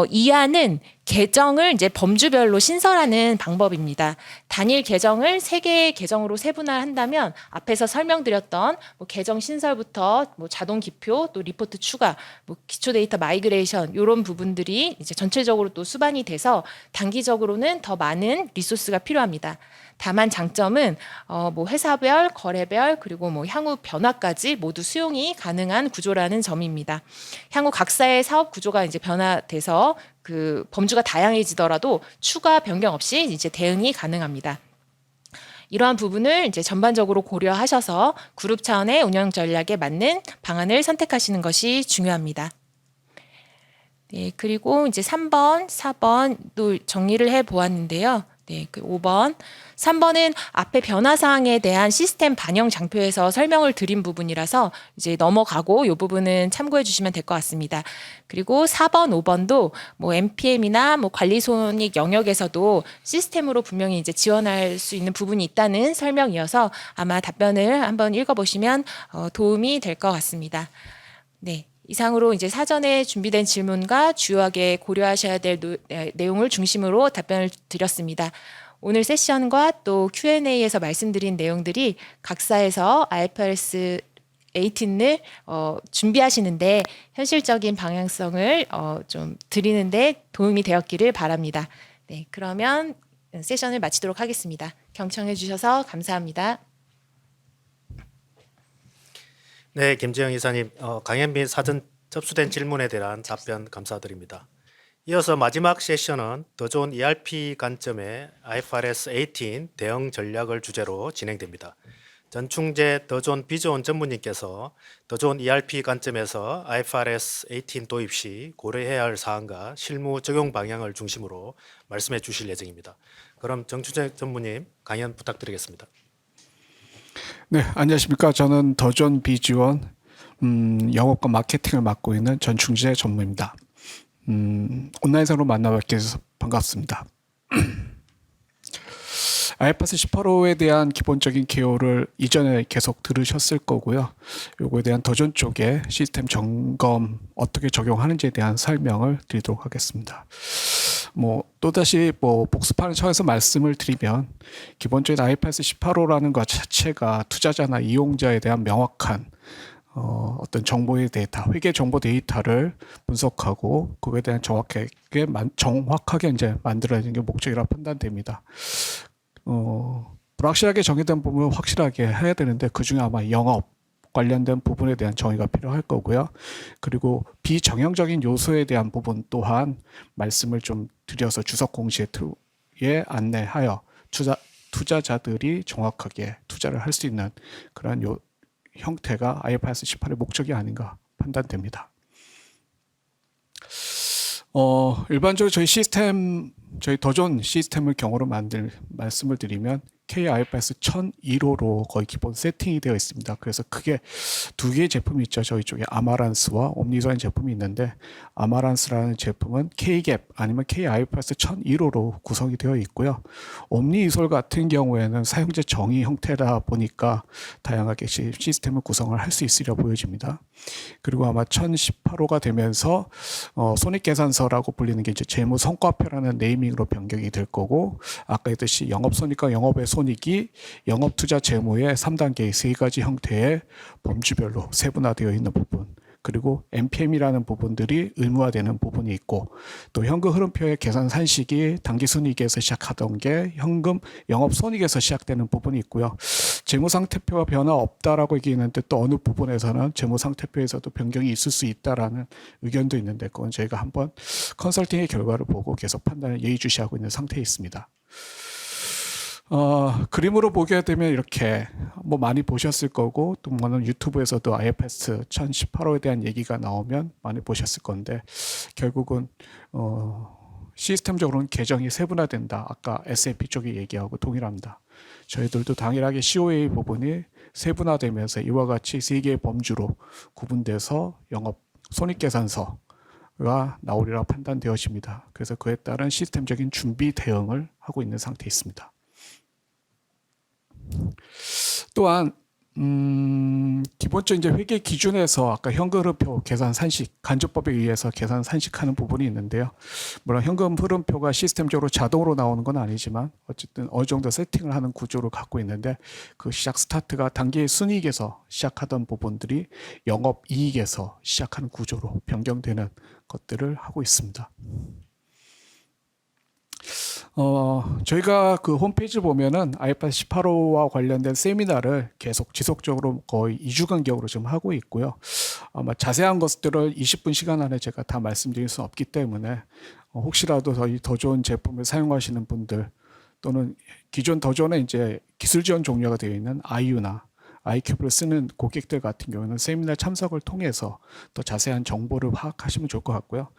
이하는 계정을 이제 범주별로 신설하는 방법입니다. 단일 계정을 3개의 계정으로 세분화한다면 앞에서 설명드렸던 뭐 계정 신설부터 뭐 자동 기표 또 리포트 추가, 뭐 기초 데이터 마이그레이션 이런 부분들이 이제 전체적으로 또 수반이 돼서 단기적으로는 더 많은 리소스가 필요합니다. 다만 장점은 뭐 회사별, 거래별 그리고 뭐 향후 변화까지 모두 수용이 가능한 구조라는 점입니다. 향후 각사의 사업 구조가 이제 변화돼서 그 범주가 다양해지더라도 추가 변경 없이 이제 대응이 가능합니다. 이러한 부분을 이제 전반적으로 고려하셔서 그룹 차원의 운영 전략에 맞는 방안을 선택하시는 것이 중요합니다. 네, 그리고 이제 3번, 4번도 정리를 해 보았는데요. 네, 그 5번. 3번은 앞에 변화 사항에 대한 시스템 반영 장표에서 설명을 드린 부분이라서 이제 넘어가고 이 부분은 참고해 주시면 될 것 같습니다. 그리고 4번, 5번도 뭐 MPM이나 뭐 관리 손익 영역에서도 시스템으로 분명히 이제 지원할 수 있는 부분이 있다는 설명이어서 아마 답변을 한번 읽어보시면 도움이 될 것 같습니다. 네. 이상으로 이제 사전에 준비된 질문과 주요하게 고려하셔야 될 내용을 중심으로 답변을 드렸습니다. 오늘 세션과 또 Q&A에서 말씀드린 내용들이 각사에서 IFRS 18을 준비하시는데 현실적인 방향성을 좀 드리는데 도움이 되었기를 바랍니다. 네, 그러면 세션을 마치도록 하겠습니다. 경청해 주셔서 감사합니다. 네, 김재영 이사님, 강연 및 사전 접수된 질문에 대한 답변 감사드립니다. 이어서 마지막 세션은 더 좋은 ERP 관점의 IFRS 18 대응 전략을 주제로 진행됩니다. 전충재 더 좋은 비즈원 전문님께서 더 좋은 ERP 관점에서 IFRS 18 도입 시 고려해야 할 사항과 실무 적용 방향을 중심으로 말씀해 주실 예정입니다. 그럼 정충재 전문님 강연 부탁드리겠습니다. 네, 안녕하십니까. 저는 더존 비지원 영업과 마케팅을 맡고 있는 전충재 전무입니다. 온라인상으로 만나뵙게 해서 반갑습니다. IFRS 18호에 대한 기본적인 개요를 이전에 계속 들으셨을 거고요. 요거에 대한 더존 쪽에 시스템 점검 어떻게 적용하는지에 대한 설명을 드리도록 하겠습니다. 또다시 복습하는 차원에서 말씀을 드리면 기본적인 IFRS 18호라는 것 자체가 투자자나 이용자에 대한 명확한 어떤 정보의 데이터, 회계 정보 데이터를 분석하고 그거에 대한 정확하게 이제 만들어내는 게 목적이라 판단됩니다. 불확실하게 정의된 부분을 확실하게 해야 되는데 그 중에 아마 영업 관련된 부분에 대한 정의가 필요할 거고요. 그리고 비정형적인 요소에 대한 부분 또한 말씀을 좀 드려서 주석 공시에 안내하여 투자자들이 정확하게 투자를 할 수 있는 그런 형태가 IFRS 18의 목적이 아닌가 판단됩니다. 일반적으로 저희 더존 시스템을 경우로 말씀을 드리면 KIFRS 1001호로 거의 기본 세팅이 되어 있습니다. 그래서 크게 두 개의 제품이 있죠. 저희 쪽에 아마란스와 옴니소라는 제품이 있는데 아마란스라는 제품은 K갭 아니면 KIFRS 1001호로 구성이 되어 있고요. 옴니이솔 같은 경우에는 사용자 정의 형태다 보니까 다양하게 시스템을 구성을 할 수 있으려 보여집니다. 그리고 아마 1018호가 되면서 손익계산서라고 불리는 게 이제 재무성과표라는 네이밍으로 변경이 될 거고 아까 했듯이 영업손익과 영업의 손익이 영업투자 재무의 3단계의 3가지 형태의 범주별로 세분화되어 있는 부분 그리고 MPM이라는 부분들이 의무화되는 부분이 있고 또 현금 흐름표의 계산 산식이 당기순이익에서 시작하던 게 현금 영업손익에서 시작되는 부분이 있고요. 재무상태표가 변화 없다라고 얘기했는데 또 어느 부분에서는 재무상태표에서도 변경이 있을 수 있다라는 의견도 있는데 그건 저희가 한번 컨설팅의 결과를 보고 계속 판단을 예의주시하고 있는 상태에 있습니다. 그림으로 보게 되면 이렇게 많이 보셨을 거고 또 유튜브에서도 IFRS 1018호에 대한 얘기가 나오면 많이 보셨을 건데 결국은 시스템적으로는 계정이 세분화된다. 아까 S&P 쪽이 얘기하고 동일합니다. 저희들도 당일하게 COA 부분이 세분화되면서 이와 같이 3개의 범주로 구분돼서 영업 손익계산서가 나오리라 판단되어집니다. 그래서 그에 따른 시스템적인 준비 대응을 하고 있는 상태에 있습니다. 또한 기본적인 이제 회계 기준에서 아까 현금 흐름표 계산 산식 간접법에 의해서 계산 산식하는 부분이 있는데요. 물론 현금 흐름표가 시스템적으로 자동으로 나오는 건 아니지만 어쨌든 어느 정도 세팅을 하는 구조를 갖고 있는데 그 시작 스타트가 단기 순이익에서 시작하던 부분들이 영업이익에서 시작하는 구조로 변경되는 것들을 하고 있습니다. 저희가 그 홈페이지 보면은 IFRS 18호와 관련된 세미나를 계속 지속적으로 거의 2주 간격으로 지금 하고 있고요. 아마 자세한 것들을 20분 시간 안에 제가 다 말씀드릴 수 없기 때문에 혹시라도 저희 더 좋은 제품을 사용하시는 분들 또는 기존 더존에 이제 기술 지원 종료가 되어 있는 IU나 아이큐브를 쓰는 고객들 같은 경우는 세미나 참석을 통해서 더 자세한 정보를 파악하시면 좋을 것 같고요.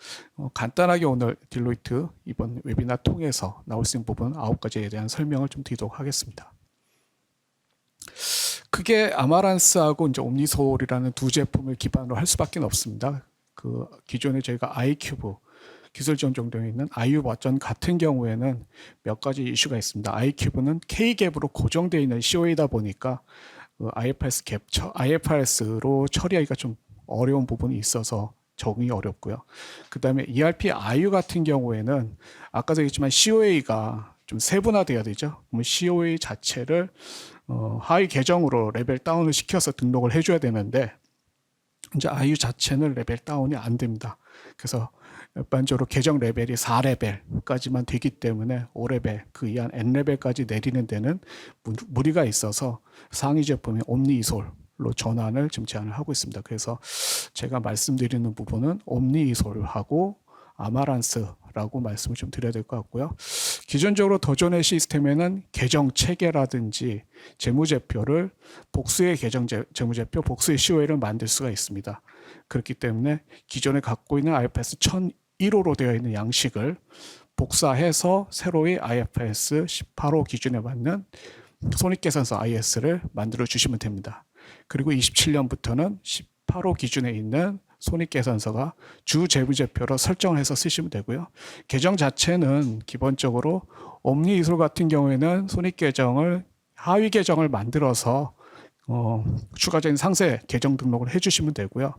간단하게 오늘 딜로이트 이번 웨비나 통해서 나올 수 있는 부분 9가지에 대한 설명을 좀 드리도록 하겠습니다. 크게 아마란스하고 이제 옴니솔이라는 두 제품을 기반으로 할 수밖에 없습니다. 그 기존에 저희가 아이큐브 기술 지원 정도에 있는 IU 버전 같은 경우에는 몇 가지 이슈가 있습니다. 아이큐브는 K갭으로 고정되어 있는 COA다 보니까 IFRS로 처리하기가 좀 어려운 부분이 있어서 적응이 어렵고요. 그 다음에 ERP IU 같은 경우에는 아까도 얘기했지만 COA가 좀 세분화돼야 되죠. 그러면 COA 자체를 하위 계정으로 레벨 다운을 시켜서 등록을 해줘야 되는데 이제 IU 자체는 레벨 다운이 안 됩니다. 그래서 일반적으로 계정 레벨이 4레벨까지만 되기 때문에 5레벨 그 이한 N레벨까지 내리는 데는 무리가 있어서 상위 제품인 옴니이솔로 전환을 지금 제안을 하고 있습니다. 그래서 제가 말씀드리는 부분은 옴니이솔하고 아마란스라고 말씀을 좀 드려야 될 것 같고요. 기존적으로 더존의 시스템에는 계정 체계라든지 재무제표를 복수의 계정 재무제표, 복수의 COA를 만들 수가 있습니다. 그렇기 때문에 기존에 갖고 있는 IFRS 1001호로 되어 있는 양식을 복사해서 새로의 IFRS 18호 기준에 맞는 손익계산서 IS를 만들어 주시면 됩니다. 그리고 27년부터는 18호 기준에 있는 손익계산서가 주 재무제표로 설정을 해서 쓰시면 되고요. 계정 자체는 기본적으로 옴니이솔 같은 경우에는 손익계정을 하위 계정을 만들어서 추가적인 상세 계정 등록을 해주시면 되고요.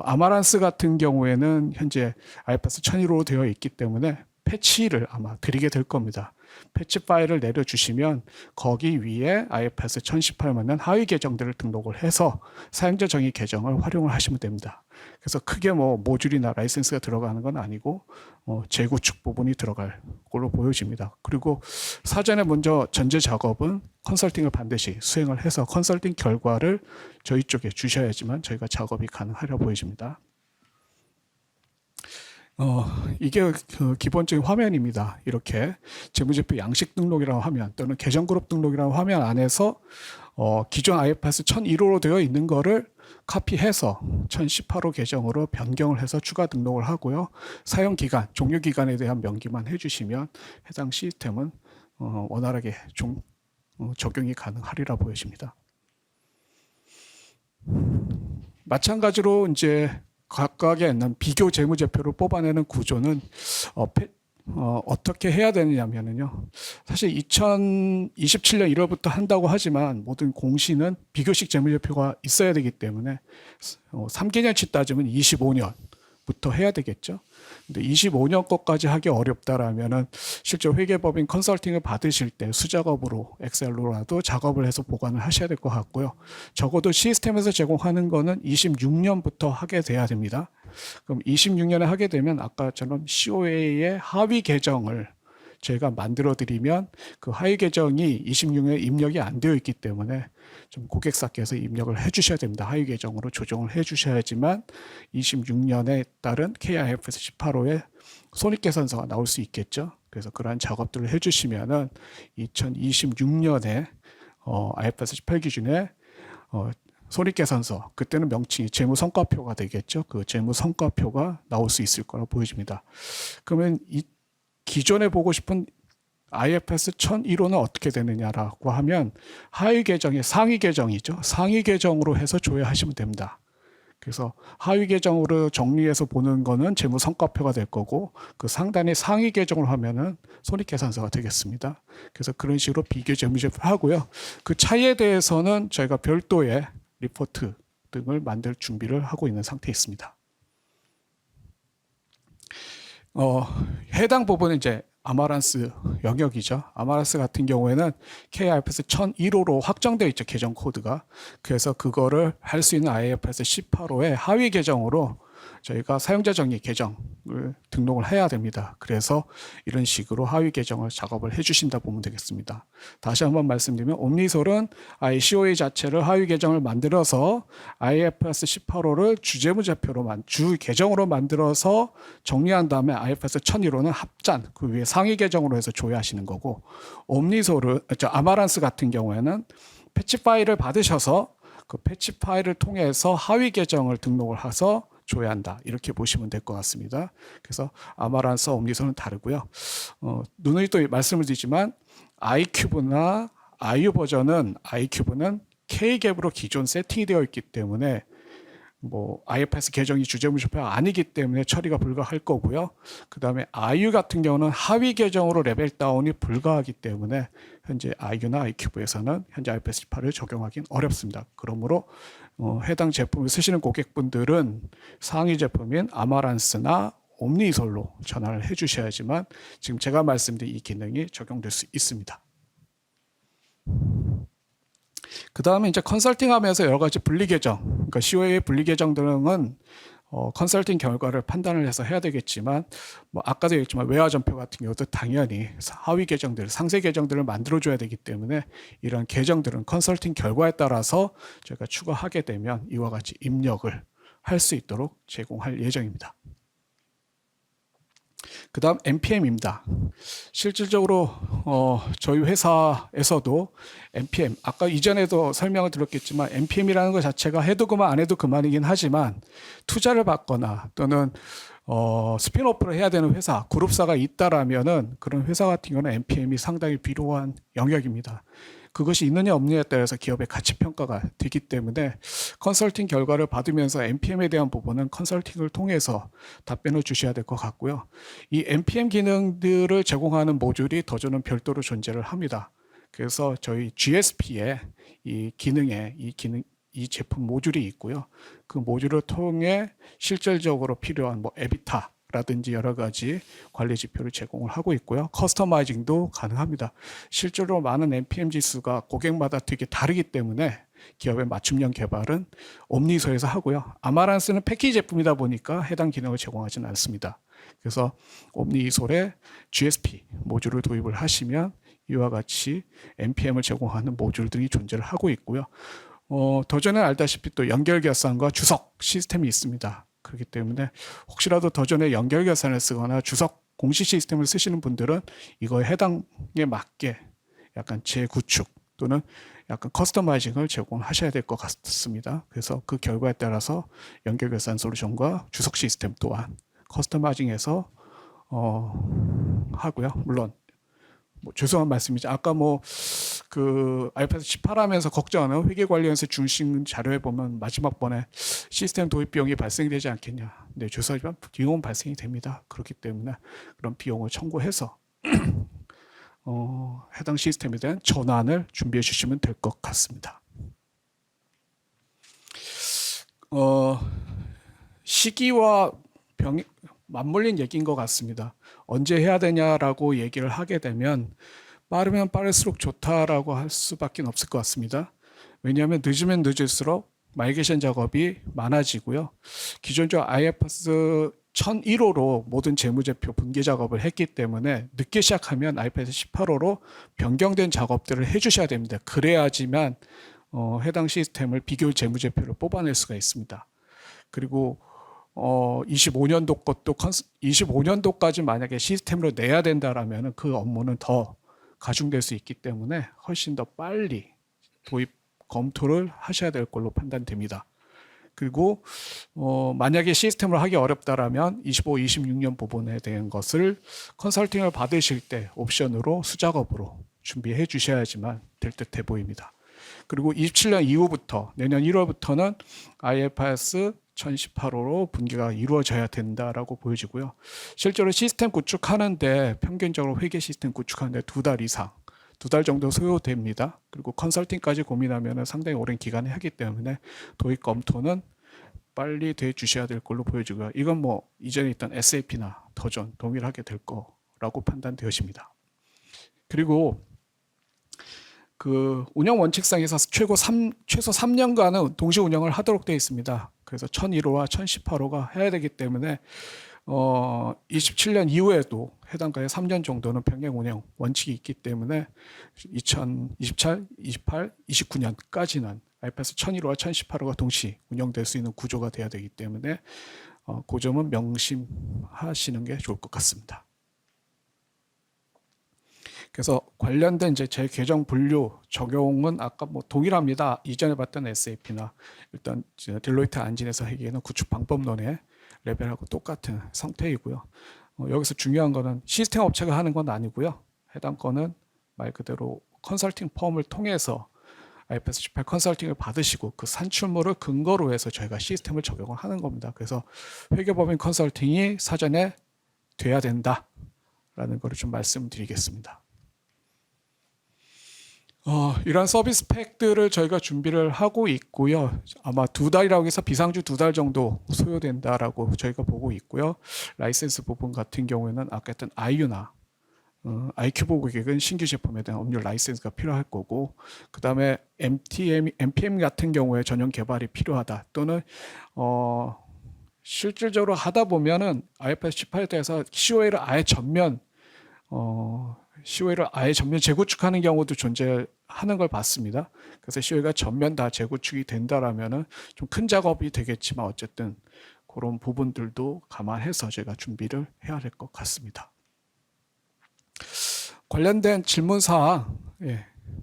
아마란스 같은 경우에는 현재 IFRS 1001호로 되어 있기 때문에 패치를 아마 드리게 될 겁니다. 패치 파일을 내려주시면 거기 위에 IFRS 1018 맞는 하위 계정들을 등록을 해서 사용자 정의 계정을 활용을 하시면 됩니다. 그래서 크게 뭐 모듈이나 라이센스가 들어가는 건 아니고 재구축 부분이 들어갈 걸로 보여집니다. 그리고 사전에 먼저 전제 작업은 컨설팅을 반드시 수행을 해서 컨설팅 결과를 저희 쪽에 주셔야지만 저희가 작업이 가능하려 보여집니다. 이게 그 기본적인 화면입니다. 이렇게 재무제표 양식 등록이라는 화면 또는 계정그룹 등록이라는 화면 안에서 기존 IFRS 1001호로 되어 있는 거를 카피해서 1018호 계정으로 변경을 해서 추가 등록을 하고요. 사용기간, 종료기간에 대한 명기만 해주시면 해당 시스템은 원활하게 적용이 가능하리라 보여집니다. 마찬가지로 이제 각각의 비교 재무제표를 뽑아내는 구조는 어떻게 해야 되느냐면요. 사실 2027년 1월부터 한다고 하지만 모든 공시는 비교식 재무제표가 있어야 되기 때문에 3개년치 따지면 25년부터 해야 되겠죠. 근데 25년 것까지 하기 어렵다라면은 실제 회계법인 컨설팅을 받으실 때 수작업으로 엑셀로라도 작업을 해서 보관을 하셔야 될 것 같고요. 적어도 시스템에서 제공하는 거는 26년부터 하게 돼야 됩니다. 그럼 26년에 하게 되면 아까처럼 COA의 하위 계정을 저희가 만들어 드리면 그 하위 계정이 26년에 입력이 안 되어 있기 때문에 좀 고객사께서 입력을 해 주셔야 됩니다. 하위 계정으로 조정을 해 주셔야지만 26년에 따른 KIFRS 18호의 손익계산서가 나올 수 있겠죠. 그래서 그러한 작업들을 해 주시면은 2026년에 IFRS 18 기준에 손익계산서, 그때는 명칭이 재무성과표가 되겠죠. 그 재무성과표가 나올 수 있을 거라 보여집니다. 그러면 이 기존에 보고 싶은 IFRS 1001호는 어떻게 되느냐라고 하면 하위 계정의 상위 계정이죠. 상위 계정으로 해서 조회하시면 됩니다. 그래서 하위 계정으로 정리해서 보는 거는 재무성과표가 될 거고 그 상단에 상위 계정을 하면은 손익계산서가 되겠습니다. 그래서 그런 식으로 비교 재무제표를 하고요. 그 차이에 대해서는 저희가 별도의 리포트 등을 만들 준비를 하고 있는 상태에 있습니다. 해당 부분은 이제 아마란스 영역이죠. 아마란스 같은 경우에는 KIFRS 1001호로 확정되어 있죠. 계정 코드가. 그래서 그거를 할 수 있는 IFRS 18호의 하위 계정으로 저희가 사용자 정의 계정을 등록을 해야 됩니다. 그래서 이런 식으로 하위 계정을 작업을 해주신다 보면 되겠습니다. 다시 한번 말씀드리면 옴니솔은 COA 자체를 하위 계정을 만들어서 IFRS 18호를 주재무제표로 주 계정으로 만들어서 정리한 다음에 IFRS 1001호는 합산 그 위에 상위 계정으로 해서 조회하시는 거고 옴니솔은 아마란스 같은 경우에는 패치 파일을 받으셔서 그 패치 파일을 통해서 하위 계정을 등록을 해서 조회한다. 이렇게 보시면 될 것 같습니다. 그래서 아마란스, 옴니솔은 다르고요. 누누이 또 말씀을 드리지만 i큐브나 IU 버전은 i큐브는 K갭으로 기존 세팅이 되어 있기 때문에 뭐 IFRS 계정이 주재무제표가 아니기 때문에 처리가 불가할 거고요. 그 다음에 IU 같은 경우는 하위 계정으로 레벨 다운이 불가하기 때문에 현재 IU나 i큐브에서는 현재 IFRS 18을 적용하기는 어렵습니다. 그러므로 해당 제품을 쓰시는 고객분들은 상위 제품인 아마란스나 옴니솔로 전환을 해 주셔야지만 지금 제가 말씀드린 이 기능이 적용될 수 있습니다. 그 다음에 이제 컨설팅 하면서 여러 가지 분리 계정, 그러니까 COA 분리 계정 등은 컨설팅 결과를 판단을 해서 해야 되겠지만, 뭐 아까도 얘기했지만 외화 전표 같은 경우도 당연히 하위 계정들, 상세 계정들을 만들어줘야 되기 때문에 이런 계정들은 컨설팅 결과에 따라서 저희가 추가하게 되면 이와 같이 입력을 할 수 있도록 제공할 예정입니다. 그 다음 NPM입니다. 실질적으로 저희 회사에서도 NPM, 아까 이전에도 설명을 드렸겠지만 NPM이라는 것 자체가 해도 그만 안 해도 그만이긴 하지만 투자를 받거나 또는 스핀오프를 해야 되는 회사, 그룹사가 있다라면은 그런 회사 같은 경우는 NPM이 상당히 필요한 영역입니다. 그것이 있느냐 없느냐에 따라서 기업의 가치 평가가 되기 때문에 컨설팅 결과를 받으면서 NPM에 대한 부분은 컨설팅을 통해서 답변을 주셔야 될 것 같고요. 이 NPM 기능들을 제공하는 모듈이 더저는 별도로 존재를 합니다. 그래서 저희 GSP에 이 제품 모듈이 있고요. 그 모듈을 통해 실질적으로 필요한 뭐 에비타라든지 여러 가지 관리 지표를 제공을 하고 있고요. 커스터마이징도 가능합니다. 실제로 많은 NPM 지수가 고객마다 되게 다르기 때문에 기업의 맞춤형 개발은 옴니소에서 하고요. 아마란스는 패키지 제품이다 보니까 해당 기능을 제공하지는 않습니다. 그래서 옴니솔에 GSP 모듈을 도입을 하시면 이와 같이 NPM을 제공하는 모듈들이 존재를 하고 있고요. 더전에 알다시피 또 연결 결산과 주석 시스템이 있습니다. 그렇기 때문에 혹시라도 더전에 연결 결산을 쓰거나 주석 공시 시스템을 쓰시는 분들은 이거에 해당에 맞게 약간 재구축 또는 약간 커스터마이징을 제공하셔야 될 것 같습니다. 그래서 그 결과에 따라서 연결 결산 솔루션과 주석 시스템 또한 커스터마이징해서 하고요. 물론 뭐 죄송한 말씀이죠. 아까 그 iPad 18 하면서 걱정하는 회계 관련해서 주신 자료에 보면 마지막 번에 시스템 도입 비용이 발생이 되지 않겠냐. 네, 죄송하지만 비용은 발생이 됩니다. 그렇기 때문에 그런 비용을 청구해서 해당 시스템에 대한 전환을 준비해 주시면 될 것 같습니다. 시기와 병이 맞물린 얘기인 것 같습니다. 언제 해야 되냐라고 얘기를 하게 되면 빠르면 빠를수록 좋다라고 할 수밖에 없을 것 같습니다. 왜냐하면 늦으면 늦을수록 마이그레이션 작업이 많아지고요. 기존적으로 IFRS 1001호로 모든 재무제표 분계 작업을 했기 때문에 늦게 시작하면 IFRS 18호로 변경된 작업들을 해주셔야 됩니다. 그래야지만 해당 시스템을 비교 재무제표를 뽑아낼 수가 있습니다. 그리고 25년도 것도 25년도까지 만약에 시스템으로 내야 된다라면 그 업무는 더 가중될 수 있기 때문에 훨씬 더 빨리 도입 검토를 하셔야 될 걸로 판단됩니다. 그리고 만약에 시스템을 하기 어렵다라면 25, 26년 부분에 대한 것을 컨설팅을 받으실 때 옵션으로 수작업으로 준비해 주셔야지만 될 듯해 보입니다. 그리고 27년 이후부터 내년 1월부터는 IFRS 1018호로 분기가 이루어져야 된다라고 보여지고요. 실제로 시스템 구축하는데 평균적으로 회계 시스템 구축하는데 2달 이상, 2달 정도 소요됩니다. 그리고 컨설팅까지 고민하면 상당히 오랜 기간을 하기 때문에 도입 검토는 빨리 돼 주셔야 될 걸로 보여지고요. 이건 뭐 이전에 있던 SAP나 더전 동일하게 될 거라고 판단되어집니다. 그리고 그 운영 원칙상에서 최소 3년간은 동시 운영을 하도록 되어 있습니다. 그래서 1001호와 1018호가 해야 되기 때문에 27년 이후에도 해당가의 3년 정도는 병행 운영 원칙이 있기 때문에 2027, 28, 29년까지는 IFRS 1001호와 1018호가 동시 운영될 수 있는 구조가 돼야 되기 때문에 그 점은 명심하시는 게 좋을 것 같습니다. 그래서 관련된 이제 재개정 분류 적용은 아까 뭐 동일합니다. 이전에 봤던 SAP나 일단 딜로이트 안진에서 하기에는 구축 방법론의 레벨하고 똑같은 상태이고요. 여기서 중요한 거는 시스템 업체가 하는 건 아니고요. 해당 건은 말 그대로 컨설팅 펌을 통해서 IFRS 18 컨설팅을 받으시고 그 산출물을 근거로 해서 저희가 시스템을 적용을 하는 겁니다. 그래서 회계법인 컨설팅이 사전에 돼야 된다라는 거를 좀 말씀드리겠습니다. 이러한 서비스 팩들을 저희가 준비를 하고 있고요. 아마 2달이라고 해서 비상주 2달 정도 소요된다라고 저희가 보고 있고요. 라이센스 부분 같은 경우에는 아까 했던 IU나 IQ 고객은 신규 제품에 대한 업무 라이센스가 필요할 거고, 그 다음에 MPM 같은 경우에 전용 개발이 필요하다 또는 실질적으로 하다 보면은 IFRS 18에 대해서 COA를 아예 전면 재구축하는 경우도 존재하는 걸 봤습니다. 그래서 COA가 전면 다 재구축이 된다라면은 좀 큰 작업이 되겠지만 어쨌든 그런 부분들도 감안해서 저희가 준비를 해야 될 것 같습니다. 관련된 질문 사항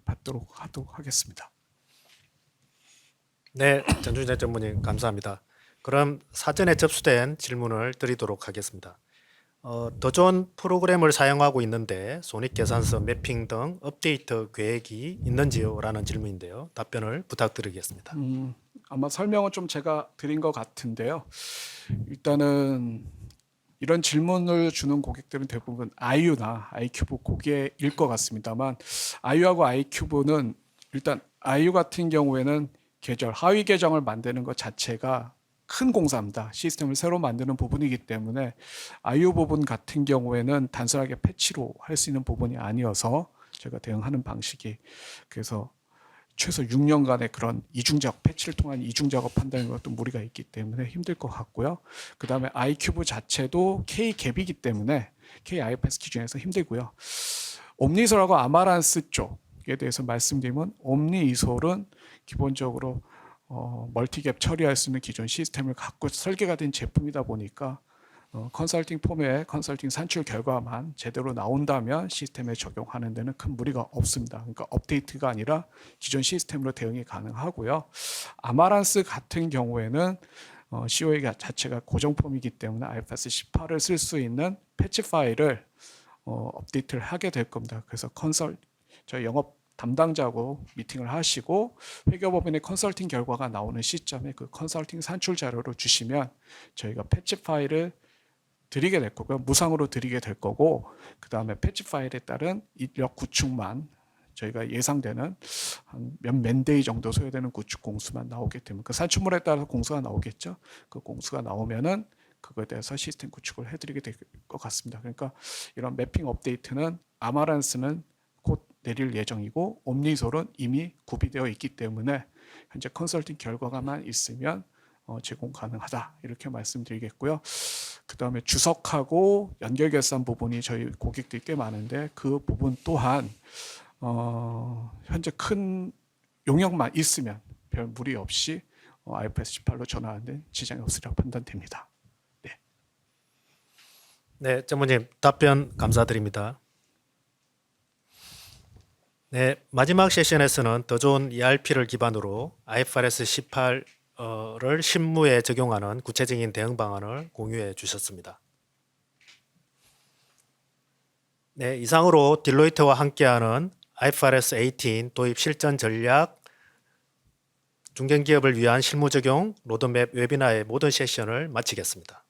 받도록 하도록 하겠습니다. 네, 전준재 전무님 감사합니다. 그럼 사전에 접수된 질문을 드리도록 하겠습니다. 더 좋은 프로그램을 사용하고 있는데 손익계산서 매핑 등 업데이트 계획이 있는지요? 라는 질문인데요. 답변을 부탁드리겠습니다. 아마 설명은 좀 제가 드린 것 같은데요. 일단은 이런 질문을 주는 고객들은 대부분 아이유나 아이큐브 고객일 것 같습니다만, 아이유하고 아이큐브는 일단 아이유 같은 경우에는 하위 계정을 만드는 것 자체가 큰 공사입니다. 시스템을 새로 만드는 부분이기 때문에 아이유 부분 같은 경우에는 단순하게 패치로 할 수 있는 부분이 아니어서 제가 대응하는 방식이, 그래서 최소 6년간의 그런 이중작업, 패치를 통한 이중작업 한다는 것도 무리가 있기 때문에 힘들 것 같고요. 그 다음에 아이큐브 자체도 K-갭이기 때문에 K-IFRS 기준에서 힘들고요. 옴니솔하고 아마란스 쪽에 대해서 말씀드리면, 옴니이솔은 기본적으로 멀티갭 처리할 수 있는 기존 시스템을 갖고 설계가 된 제품이다 보니까 컨설팅 폼의 컨설팅 산출 결과만 제대로 나온다면 시스템에 적용하는 데는 큰 무리가 없습니다. 그러니까 업데이트가 아니라 기존 시스템으로 대응이 가능하고요. 아마란스 같은 경우에는 COA 자체가 고정 폼이기 때문에 IFRS 18을 쓸 수 있는 패치 파일을 업데이트를 하게 될 겁니다. 그래서 저희 영업 담당자하고 미팅을 하시고 회계법인의 컨설팅 결과가 나오는 시점에 그 컨설팅 산출 자료를 주시면 저희가 패치 파일을 드리게 될 거고요. 무상으로 드리게 될 거고, 그 다음에 패치 파일에 따른 인력 구축만, 저희가 예상되는 한 몇 맨데이 정도 소요되는 구축 공수만 나오게 되면, 그 산출물에 따라서 공수가 나오겠죠. 그 공수가 나오면은 그거에 대해서 시스템 구축을 해드리게 될 것 같습니다. 그러니까 이런 매핑 업데이트는 아마란스는 곧 내릴 예정이고, 옴니솔은 이미 구비되어 있기 때문에 현재 컨설팅 결과가만 있으면 제공 가능하다, 이렇게 말씀드리겠고요. 그 다음에 주석하고 연결 결산 부분이 저희 고객들이 꽤 많은데, 그 부분 또한 현재 큰 용역만 있으면 별 무리 없이 IFRS 18로 전환하는 지장이 없으리라고 판단됩니다. 네, 전무님 답변 감사드립니다. 네, 마지막 세션에서는 더 좋은 ERP를 기반으로 IFRS 18를 실무에 적용하는 구체적인 대응 방안을 공유해 주셨습니다. 네, 이상으로 딜로이트와 함께하는 IFRS 18 도입 실전 전략 중견기업을 위한 실무 적용 로드맵 웨비나의 모든 세션을 마치겠습니다.